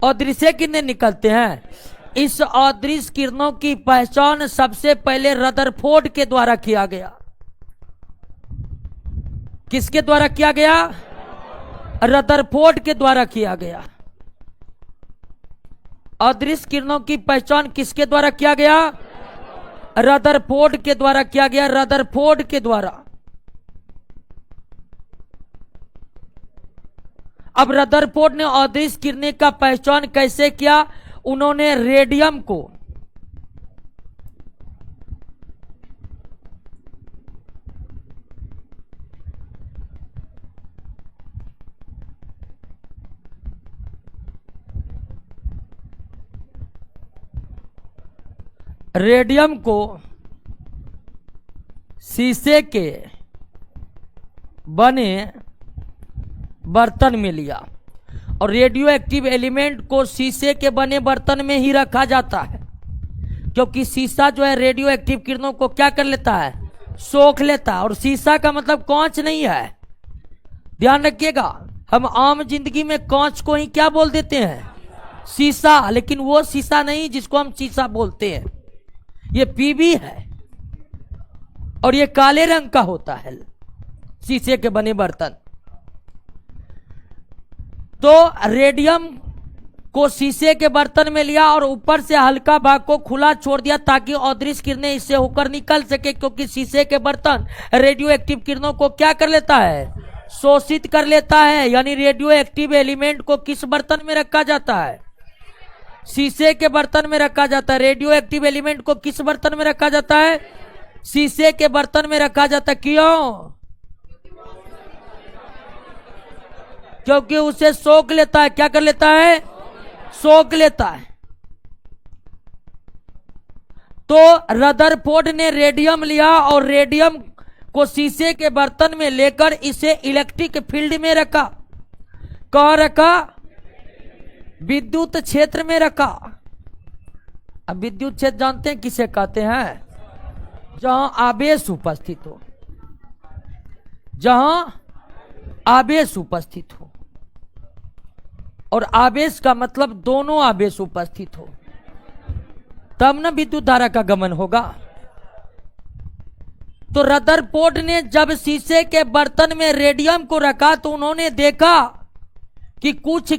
अदृश्य किरणें निकलते हैं। इस अदृश्य किरणों की पहचान सबसे पहले रदरफोर्ड के द्वारा किया गया। किसके द्वारा किया गया? रदरफोर्ड के द्वारा किया गया। अदृश्य किरणों की पहचान किसके द्वारा किया गया? रदरफोर्ड के द्वारा किया गया। रदरफोर्ड के द्वारा। अब रदरफोर्ड ने अदृश्य किरणें का पहचान कैसे किया? उन्होंने रेडियम को शीशे के बने बर्तन में लिया और रेडियो एक्टिव एलिमेंट को शीशे के बने बर्तन में ही रखा जाता है, क्योंकि शीशा जो है रेडियो एक्टिव किरणों को क्या कर लेता है? सोख लेता है। और शीशा का मतलब कांच नहीं है, ध्यान रखिएगा। हम आम जिंदगी में कांच को ही क्या बोल देते हैं? शीशा। लेकिन वो शीशा नहीं जिसको हम शीशा बोलते हैं, ये पीबी है और ये काले रंग का होता है शीशे के बने बर्तन। तो रेडियम को शीशे के बर्तन में लिया और ऊपर से हल्का भाग को खुला छोड़ दिया ताकि अदृश्य किरणें इससे होकर निकल सके, क्योंकि शीशे के बर्तन रेडियो एक्टिव किरणों को क्या कर लेता है? शोषित कर लेता है। यानी रेडियो एक्टिव एलिमेंट को किस बर्तन में रखा जाता है? शीशे के बर्तन में रखा जाता है। रेडियो एक्टिव एलिमेंट को किस बर्तन में रखा जाता है? शीशे के बर्तन में रखा जाता है। क्यों? क्योंकि उसे सोख लेता है। क्या कर लेता है? सोख लेता है। तो रदरफोर्ड ने रेडियम लिया और रेडियम को शीशे के बर्तन में लेकर इसे इलेक्ट्रिक फील्ड में रखा। कहां रखा? विद्युत क्षेत्र में रखा। अब विद्युत क्षेत्र जानते हैं किसे कहते हैं? जहां आवेश उपस्थित हो, जहां आवेश उपस्थित हो। और आवेश का मतलब दोनों आवेश उपस्थित हो, तब ना विद्युत धारा का गमन होगा। तो रदरफोर्ड ने जब शीशे के बर्तन में रेडियम को रखा तो उन्होंने देखा कि कुछ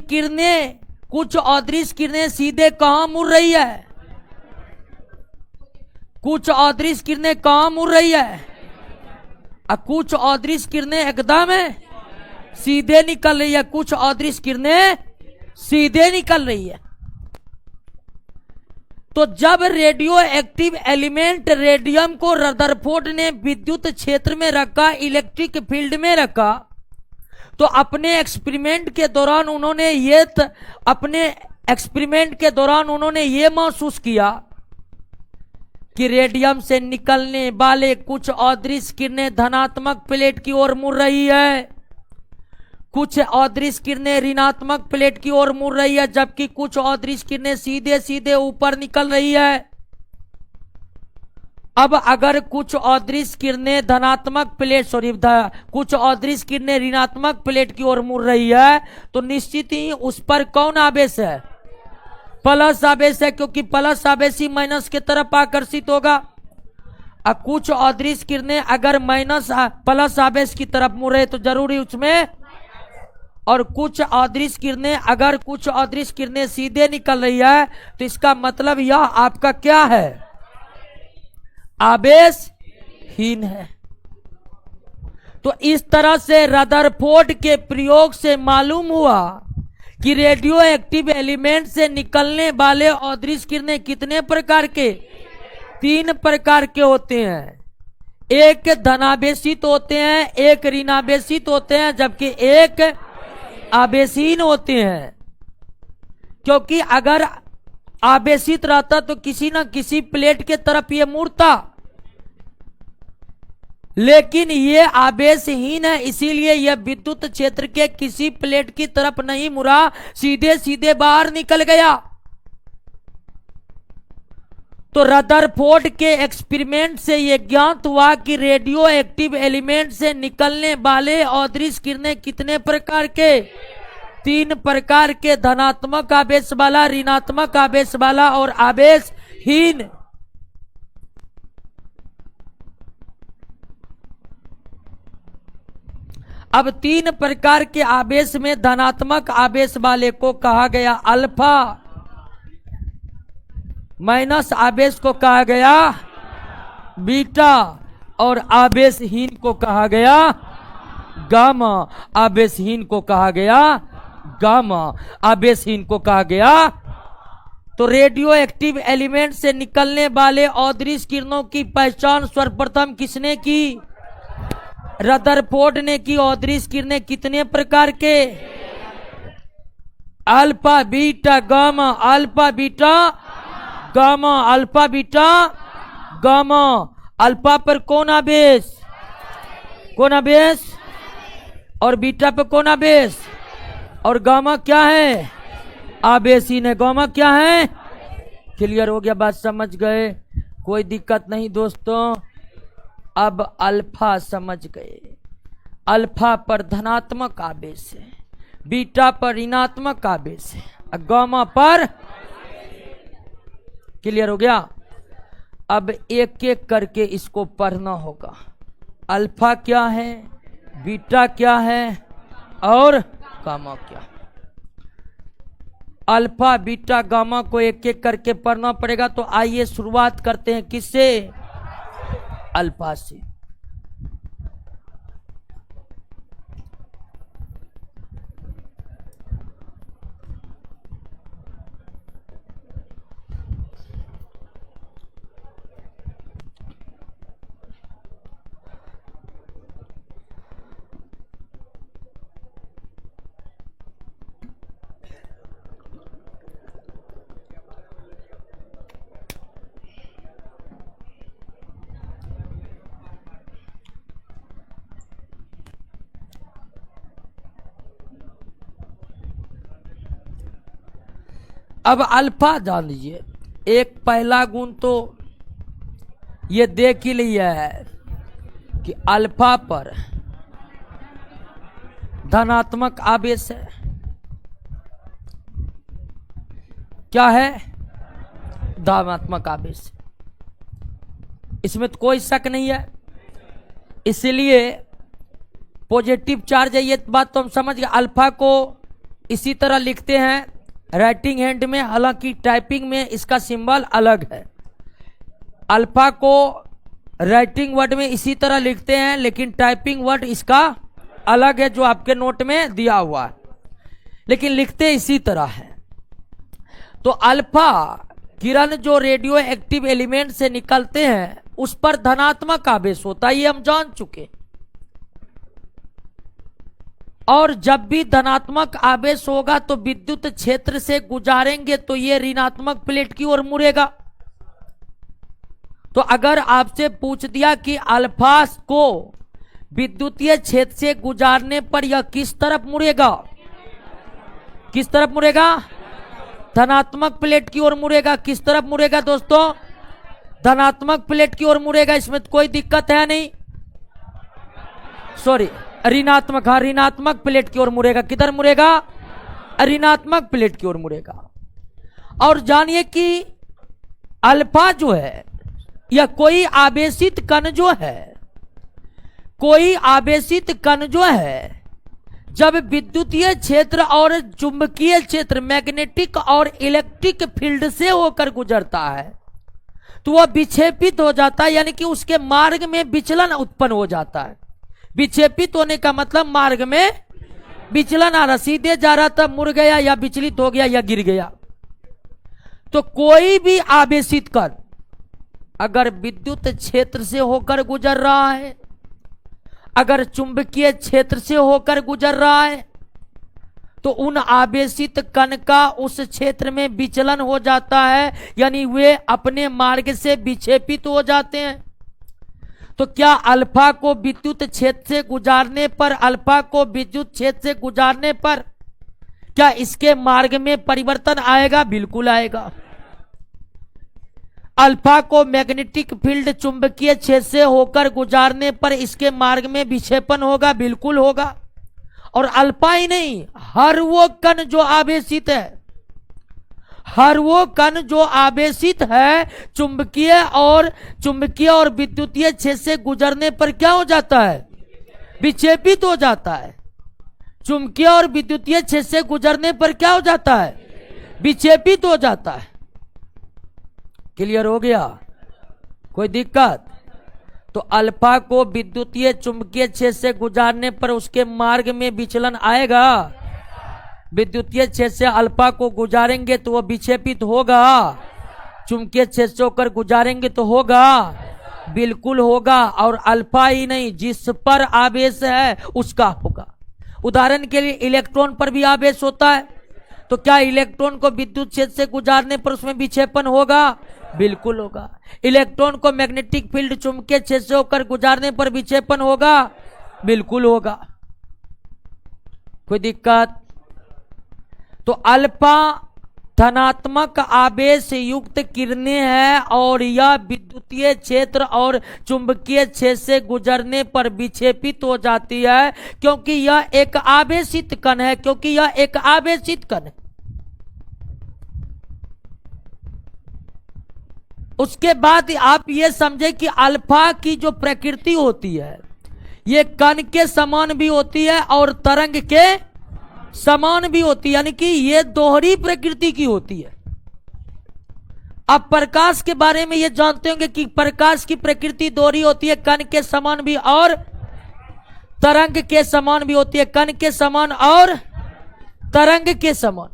अदृश्य किरणें सीधे कहां मुड़ रही है, कुछ अदृश्य किरणें कहां मुड़ रही है, और कुछ अदृश्य किरणें एकदम सीधे निकल रही है, कुछ अदृश्य किरणें सीधे निकल रही है। तो जब रेडियो एक्टिव एलिमेंट रेडियम को रदरफोर्ड ने विद्युत क्षेत्र में रखा, इलेक्ट्रिक फील्ड में रखा, तो अपने एक्सपेरिमेंट के दौरान उन्होंने ये महसूस किया कि रेडियम से निकलने वाले कुछ अदृश्य किरणें धनात्मक प्लेट की ओर मुड़ रही है, कुछ अदृश्य किरणें ऋणात्मक प्लेट की ओर मुड़ रही है, जबकि कुछ अदृश्य किरणें सीधे सीधे ऊपर निकल रही है। अब अगर कुछ अदृश्य किरणें कुछ अदृश्य किरणें ऋणात्मक प्लेट की ओर मुड़ रही है, तो निश्चित ही उस पर कौन आवेश है? प्लस आवेश है, क्योंकि प्लस आवेश ही माइनस की तरफ आकर्षित होगा। अब कुछ अदृश्य किरणें अगर प्लस आवेश की तरफ मुड़ रहे तो जरूरी उसमें, और कुछ अदृश्य किरणें सीधे निकल रही है, तो इसका मतलब यह आपका क्या है? आवेशहीन है। तो इस तरह से रदरफोर्ड के प्रयोग से मालूम हुआ कि रेडियो एक्टिव एलिमेंट से निकलने वाले अदृश्य किरणें कितने प्रकार के? 3 प्रकार के होते हैं। एक धनावेशित होते हैं, एक ऋणावेशित होते हैं, जबकि एक आवेशहीन होते हैं। क्योंकि अगर आवेशित रहता तो किसी न किसी प्लेट के तरफ ये मुड़ता, लेकिन ये आवेशहीन है, इसीलिए यह विद्युत क्षेत्र के किसी प्लेट की तरफ नहीं मुड़ा, सीधे सीधे बाहर निकल गया। तो रदरफोर्ड के एक्सपेरिमेंट से यह ज्ञात हुआ कि रेडियो एक्टिव एलिमेंट से निकलने वाले अदृश्य किरणें कितने प्रकार के? 3 प्रकार के, धनात्मक आवेश वाला, ऋणात्मक आवेश वाला और आवेशहीन। अब 3 प्रकार के आवेश में धनात्मक आवेश वाले को कहा गया अल्फा, माइनस आवेश को कहा गया बीटा, और आवेशहीन को कहा गया गामा। आवेशहीन को कहा गया गामा, आवेशहीन को कहा गया। तो रेडियो एक्टिव एलिमेंट से निकलने वाले अदृश्य किरणों की पहचान सर्वप्रथम किसने की? रदरफोर्ड ने की। अदृश्य किरणें कितने प्रकार के? Alpha beta gamma, alpha beta gamma, alpha beta gamma. Alpha पर कौन आवेश? और बीटा पर कौन आवेश? और गामा क्या है? आवेशहीन है। गामा क्या है? क्लियर हो गया? बात समझ गए? कोई दिक्कत नहीं दोस्तों। अब अल्फा समझ गए। अल्फा पर धनात्मक आवेश है, बीटा पर ऋणात्मक आवेश है, और गामा पर। क्लियर हो गया? अब एक एक करके इसको पढ़ना होगा। अल्फा क्या है, बीटा क्या है और गामा क्या है। अल्फा बीटा गामा को एक एक करके पढ़ना पड़ेगा। तो आइए शुरुआत करते हैं किससे? अल्फा से। अब अल्फा जान लीजिए। एक पहला गुण तो ये देख ही लिया है कि अल्फा पर धनात्मक आवेश है। क्या है? धनात्मक आवेश। इसमें तो कोई शक नहीं है। इसलिए पॉजिटिव चार्ज है, ये बात तो हम समझ गए। अल्फा को इसी तरह लिखते हैं राइटिंग हैंड में, हालांकि टाइपिंग में इसका सिंबल अलग है। अल्फा को राइटिंग वर्ड में इसी तरह लिखते हैं, लेकिन टाइपिंग वर्ड इसका अलग है, जो आपके नोट में दिया हुआ है, लेकिन लिखते इसी तरह है। तो अल्फा किरण जो रेडियो एक्टिव एलिमेंट से निकलते हैं उस पर धनात्मक आवेश होता है, ये हम जान चुके। और जब भी धनात्मक आवेश होगा तो विद्युत क्षेत्र से गुजारेंगे तो ये ऋणात्मक प्लेट की ओर मुड़ेगा। तो अगर आपसे पूछ दिया कि अल्फा को विद्युतीय क्षेत्र से गुजारने पर यह किस तरफ मुड़ेगा, किस तरफ मुड़ेगा? धनात्मक प्लेट की ओर मुड़ेगा। किस तरफ मुड़ेगा दोस्तों? धनात्मक प्लेट की ओर मुड़ेगा। इसमें कोई दिक्कत है नहीं, सॉरी ऋणात्मक, हाँ ऋणात्मक प्लेट की ओर मुड़ेगा। किधर मुड़ेगा? ऋणात्मक प्लेट की ओर मुड़ेगा। और जानिए कि अल्फा जो है या कोई आवेशित कण जो है, कोई आवेशित कण जो है जब विद्युतीय क्षेत्र और चुंबकीय क्षेत्र मैग्नेटिक और इलेक्ट्रिक फील्ड से होकर गुजरता है तो वह विक्षेपित हो जाता है, यानी कि उसके मार्ग में विचलन उत्पन्न हो जाता है। विक्षेपित होने का मतलब मार्ग में विचलन आ रहा, सीधे जा रहा था मुड़ गया या विचलित हो गया या गिर गया। तो कोई भी आवेशित कण अगर विद्युत क्षेत्र से होकर गुजर रहा है, अगर चुंबकीय क्षेत्र से होकर गुजर रहा है, तो उन आवेशित कण का उस क्षेत्र में विचलन हो जाता है, यानी वे अपने मार्ग से विक्षेपित हो जाते हैं। तो क्या अल्फा को विद्युत क्षेत्र से गुजारने पर, अल्फा को विद्युत क्षेत्र से गुजारने पर क्या इसके मार्ग में परिवर्तन आएगा? बिल्कुल आएगा। अल्फा को मैग्नेटिक फील्ड चुंबकीय क्षेत्र से होकर गुजारने पर इसके मार्ग में विक्षेपण होगा? बिल्कुल होगा। और अल्फा ही नहीं, हर वो कण जो आवेशित है, हर वो कण जो आवेशित है चुंबकीय और विद्युतीय क्षेत्र से गुजरने पर क्या हो जाता है? विक्षेपित हो जाता है। चुंबकीय और विद्युतीय क्षेत्र से गुजरने पर क्या हो जाता है? विक्षेपित हो जाता है। क्लियर हो गया? कोई दिक्कत? तो अल्फा को विद्युतीय चुंबकीय क्षेत्र से गुजारने पर उसके मार्ग में विचलन आएगा। विद्युतीय क्षेत्र से अल्फा को गुजारेंगे तो वह विक्षेपित होगा। चुंबकीय क्षेत्र से होकर गुजारेंगे तो होगा, बिल्कुल होगा। और अल्फा ही नहीं, जिस पर आवेश है उसका होगा। उदाहरण के लिए इलेक्ट्रॉन पर भी आवेश होता है, तो क्या इलेक्ट्रॉन को विद्युत क्षेत्र से गुजारने पर उसमें विक्षेपण होगा? बिल्कुल होगा। इलेक्ट्रॉन को मैग्नेटिक फील्ड चुंबकीय क्षेत्र से होकर गुजारने पर विक्षेपण होगा? बिल्कुल होगा। कोई दिक्कत? तो अल्फा धनात्मक आवेश युक्त किरणें हैं और यह विद्युतीय क्षेत्र और चुंबकीय क्षेत्र से गुजरने पर विक्षेपित हो जाती है, क्योंकि यह एक आवेशित कण है, क्योंकि यह एक आवेशित कण है। उसके बाद आप ये समझे कि अल्फा की जो प्रकृति होती है ये कण के समान भी होती है और तरंग के समान भी होती है, यानी कि ये दोहरी प्रकृति की होती है। अब प्रकाश के बारे में ये जानते होंगे कि प्रकाश की प्रकृति दोहरी होती है, कण के समान भी और तरंग के समान भी होती है। कण के समान और तरंग के समान।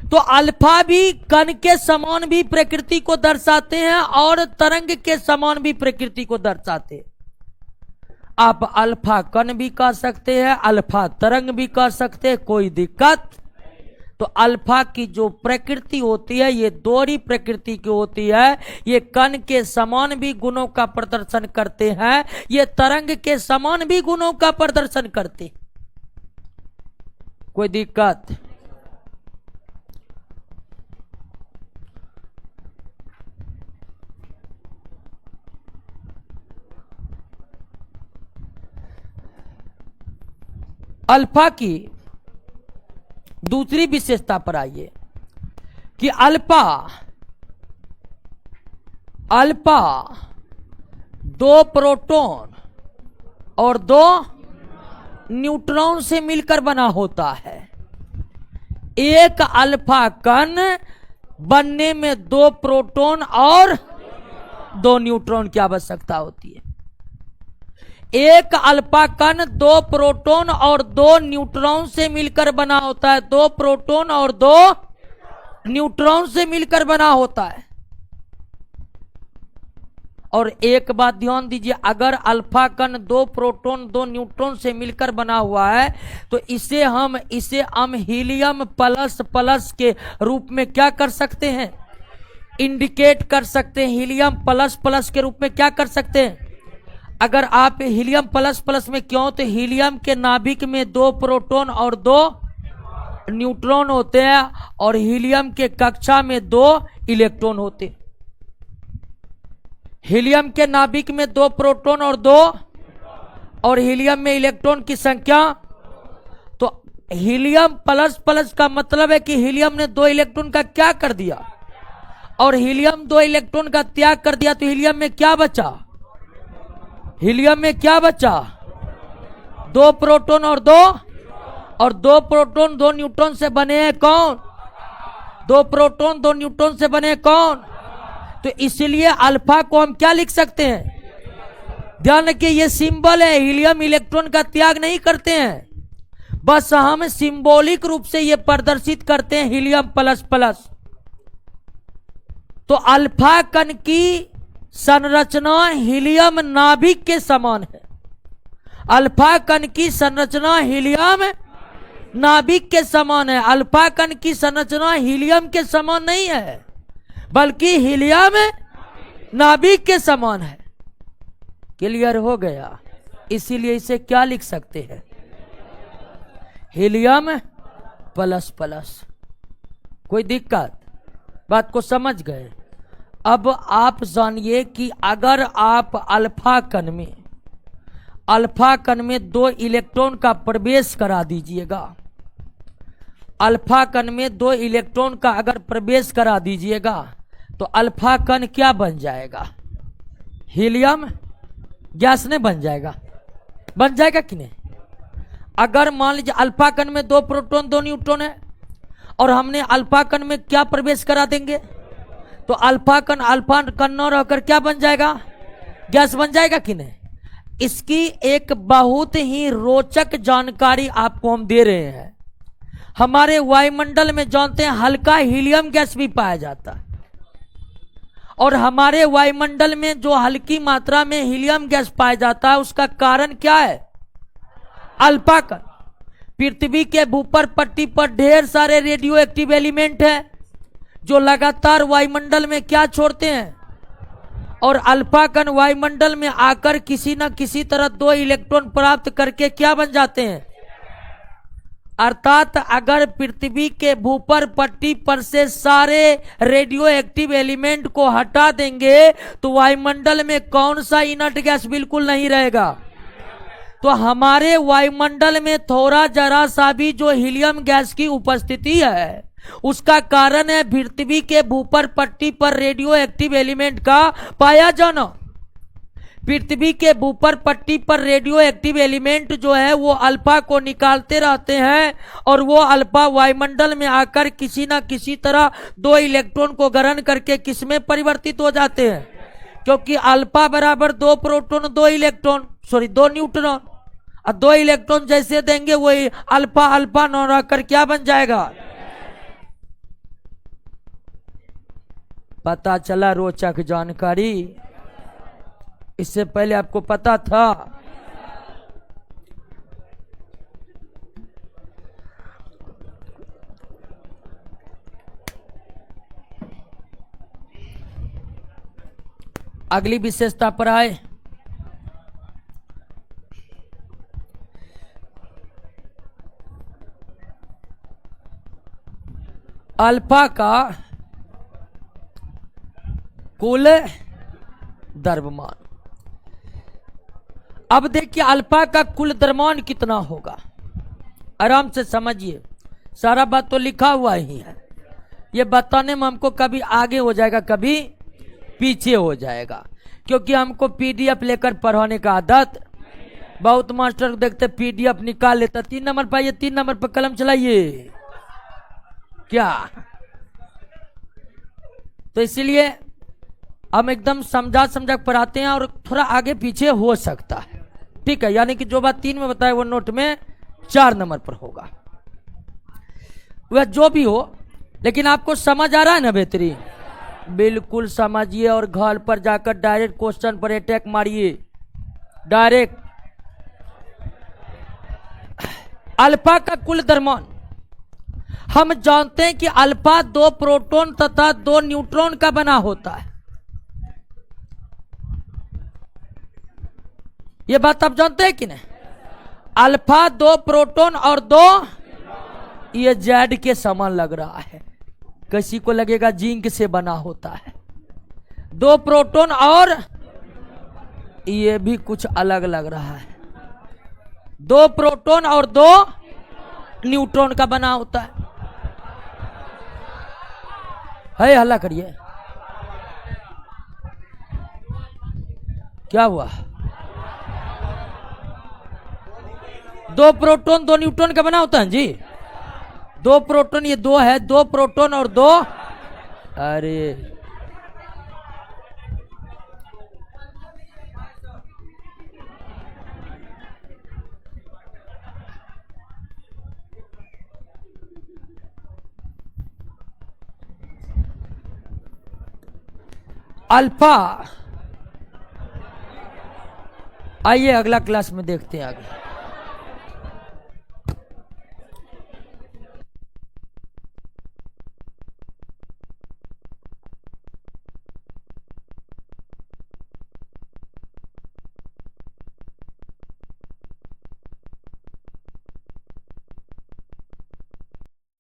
तो अल्फा भी कण के समान भी प्रकृति को दर्शाते हैं और तरंग के समान भी प्रकृति को दर्शाते हैं। आप अल्फा कण भी कह सकते हैं, अल्फा तरंग भी कह सकते हैं, कोई दिक्कत। तो अल्फा की जो प्रकृति होती है ये दोहरी प्रकृति की होती है। ये कण के समान भी गुणों का प्रदर्शन करते हैं, ये तरंग के समान भी गुणों का प्रदर्शन करते। कोई दिक्कत? अल्फा की दूसरी विशेषता पर आइए कि अल्फा अल्फा 2 प्रोटॉन और 2 न्यूट्रॉन से मिलकर बना होता है। एक अल्फा कण बनने में 2 प्रोटॉन और 2 न्यूट्रॉन की आवश्यकता होती है। एक अल्फा कण 2 प्रोटॉन और 2 न्यूट्रॉन से मिलकर बना होता है। 2 प्रोटॉन और 2 न्यूट्रॉन से मिलकर बना होता है। और एक बात ध्यान दीजिए, अगर अल्फा कण 2 प्रोटॉन 2 न्यूट्रॉन से मिलकर बना हुआ है तो इसे हम हीलियम प्लस प्लस के रूप में क्या कर सकते हैं, इंडिकेट कर सकते हैं। हीलियम प्लस प्लस के रूप में क्या कर सकते हैं? अगर आप हीलियम प्लस प्लस में क्यों, तो हीलियम के नाभिक में 2 प्रोटॉन और 2 न्यूट्रॉन होते हैं और हीलियम के कक्षा में 2 इलेक्ट्रॉन होते हैं। हीलियम के नाभिक में 2 प्रोटॉन और 2 और हीलियम में इलेक्ट्रॉन की संख्या, तो हीलियम प्लस प्लस का मतलब है कि हीलियम ने 2 इलेक्ट्रॉन का क्या कर दिया, और हीलियम 2 इलेक्ट्रॉन का त्याग कर दिया, तो हीलियम में क्या बचा? हीलियम में क्या बचा? 2 प्रोटॉन और 2 प्रोटॉन 2 न्यूट्रॉन से बने हैं कौन? 2 प्रोटॉन 2 न्यूट्रॉन से बने कौन? तो इसलिए अल्फा को हम क्या लिख सकते हैं? ध्यान रखिए, ये सिंबल है। हीलियम इलेक्ट्रॉन का त्याग नहीं करते हैं, बस हम सिंबॉलिक रूप से ये प्रदर्शित करते हैं हीलियम प्लस प्लस। तो अल्फा कण की संरचना हीलियम नाभिक के समान है। अल्फा कण की संरचना हीलियम नाभिक के समान है। अल्फा कण की संरचना हीलियम के समान नहीं है, बल्कि हीलियम नाभिक के समान है। क्लियर हो गया? इसीलिए इसे क्या लिख सकते हैं? Helium plus plus. कोई दिक्कत? बात को समझ गए? अब आप जानिए कि अगर आप अल्फा कण में 2 इलेक्ट्रॉन का प्रवेश करा दीजिएगा, अल्फा कण में 2 इलेक्ट्रॉन का अगर प्रवेश करा दीजिएगा तो अल्फा कण क्या बन जाएगा? हीलियम गैस नहीं बन जाएगा? बन जाएगा कि नहीं? अगर मान लीजिए अल्फा कण में 2 प्रोटॉन 2 न्यूट्रॉन है और हमने अल्फा कण में क्या प्रवेश करा देंगे, तो अल्फा कण न रहकर क्या बन जाएगा? गैस बन जाएगा कि नहीं? इसकी एक बहुत ही रोचक जानकारी आपको हम दे रहे हैं। हमारे वायुमंडल में जानते हैं हल्का हीलियम गैस भी पाया जाता है, और हमारे वायुमंडल में जो हल्की मात्रा में हीलियम गैस पाया जाता है उसका कारण क्या है? अल्फा कण। पृथ्वी के भूपर पट्टी पर ढेर सारे रेडियो एक्टिव एलिमेंट हैं जो लगातार वायुमंडल में क्या छोड़ते हैं, और अल्फा कण वायुमंडल में आकर किसी न किसी तरह 2 इलेक्ट्रॉन प्राप्त करके क्या बन जाते हैं? अर्थात अगर पृथ्वी के भूपर पट्टी पर से सारे रेडियो एक्टिव एलिमेंट को हटा देंगे तो वायुमंडल में कौन सा इनर्ट गैस बिल्कुल नहीं रहेगा? तो हमारे वायुमंडल में थोड़ा जरा सा भी जो हीलियम गैस की उपस्थिति है उसका कारण है पृथ्वी के भूपर पट्टी पर रेडियो एक्टिव एलिमेंट का पाया जाना। पृथ्वी के भूपर पट्टी पर रेडियो एक्टिव एलिमेंट जो है वो अल्फा को निकालते रहते हैं, और वो अल्फा वायुमंडल में आकर किसी ना किसी तरह 2 इलेक्ट्रॉन को ग्रहण करके किसमें परिवर्तित हो जाते हैं? क्योंकि अल्फा बराबर 2 प्रोटॉन 2 न्यूट्रॉन, और 2 इलेक्ट्रॉन जैसे देंगे वही अल्फा न रहकर क्या बन जाएगा? पता चला रोचक जानकारी? इससे पहले आपको पता था? अगली विशेषता पर आए। अल्फा का कुल द्रव्यमान। अब देखिए अल्फा का कुल द्रव्यमान कितना होगा, आराम से समझिए। सारा बात तो लिखा हुआ ही है, ये बताने में हमको कभी आगे हो जाएगा कभी पीछे हो जाएगा, क्योंकि हमको पीडीएफ लेकर पढ़ाने का आदत। बहुत मास्टर को देखते पीडीएफ निकाल लेता, 3 नंबर पाइए, 3 नंबर पर कलम चलाइए क्या। तो इसीलिए हम एकदम समझा समझा पढ़ाते हैं और थोड़ा आगे पीछे हो सकता है, ठीक है। यानी कि जो बात 3 में बताए वो नोट में 4 नंबर पर होगा। वह जो भी हो, लेकिन आपको समझ आ रहा है ना बेहतरीन? बिल्कुल समझिए और घर पर जाकर डायरेक्ट क्वेश्चन पर अटैक मारिए, डायरेक्ट। अल्फा का कुल द्रव्यमान हम जानते हैं कि अल्फा 2 प्रोटॉन तथा 2 न्यूट्रॉन का बना होता है। यह बात आप जानते हैं कि नहीं? अल्फा 2 प्रोटॉन और 2, ये जेड के समान लग रहा है, किसी को लगेगा जिंक से बना होता है। 2 प्रोटॉन और ये भी कुछ अलग लग रहा है, 2 प्रोटॉन और 2 न्यूट्रॉन का बना होता है। हल्ला करिए, क्या हुआ? 2 प्रोटॉन 2 न्यूट्रॉन का बना होता है जी। 2 प्रोटॉन, ये 2 है, 2 प्रोटॉन और 2, अरे अल्फा। आइए अगला क्लास में देखते हैं आगे।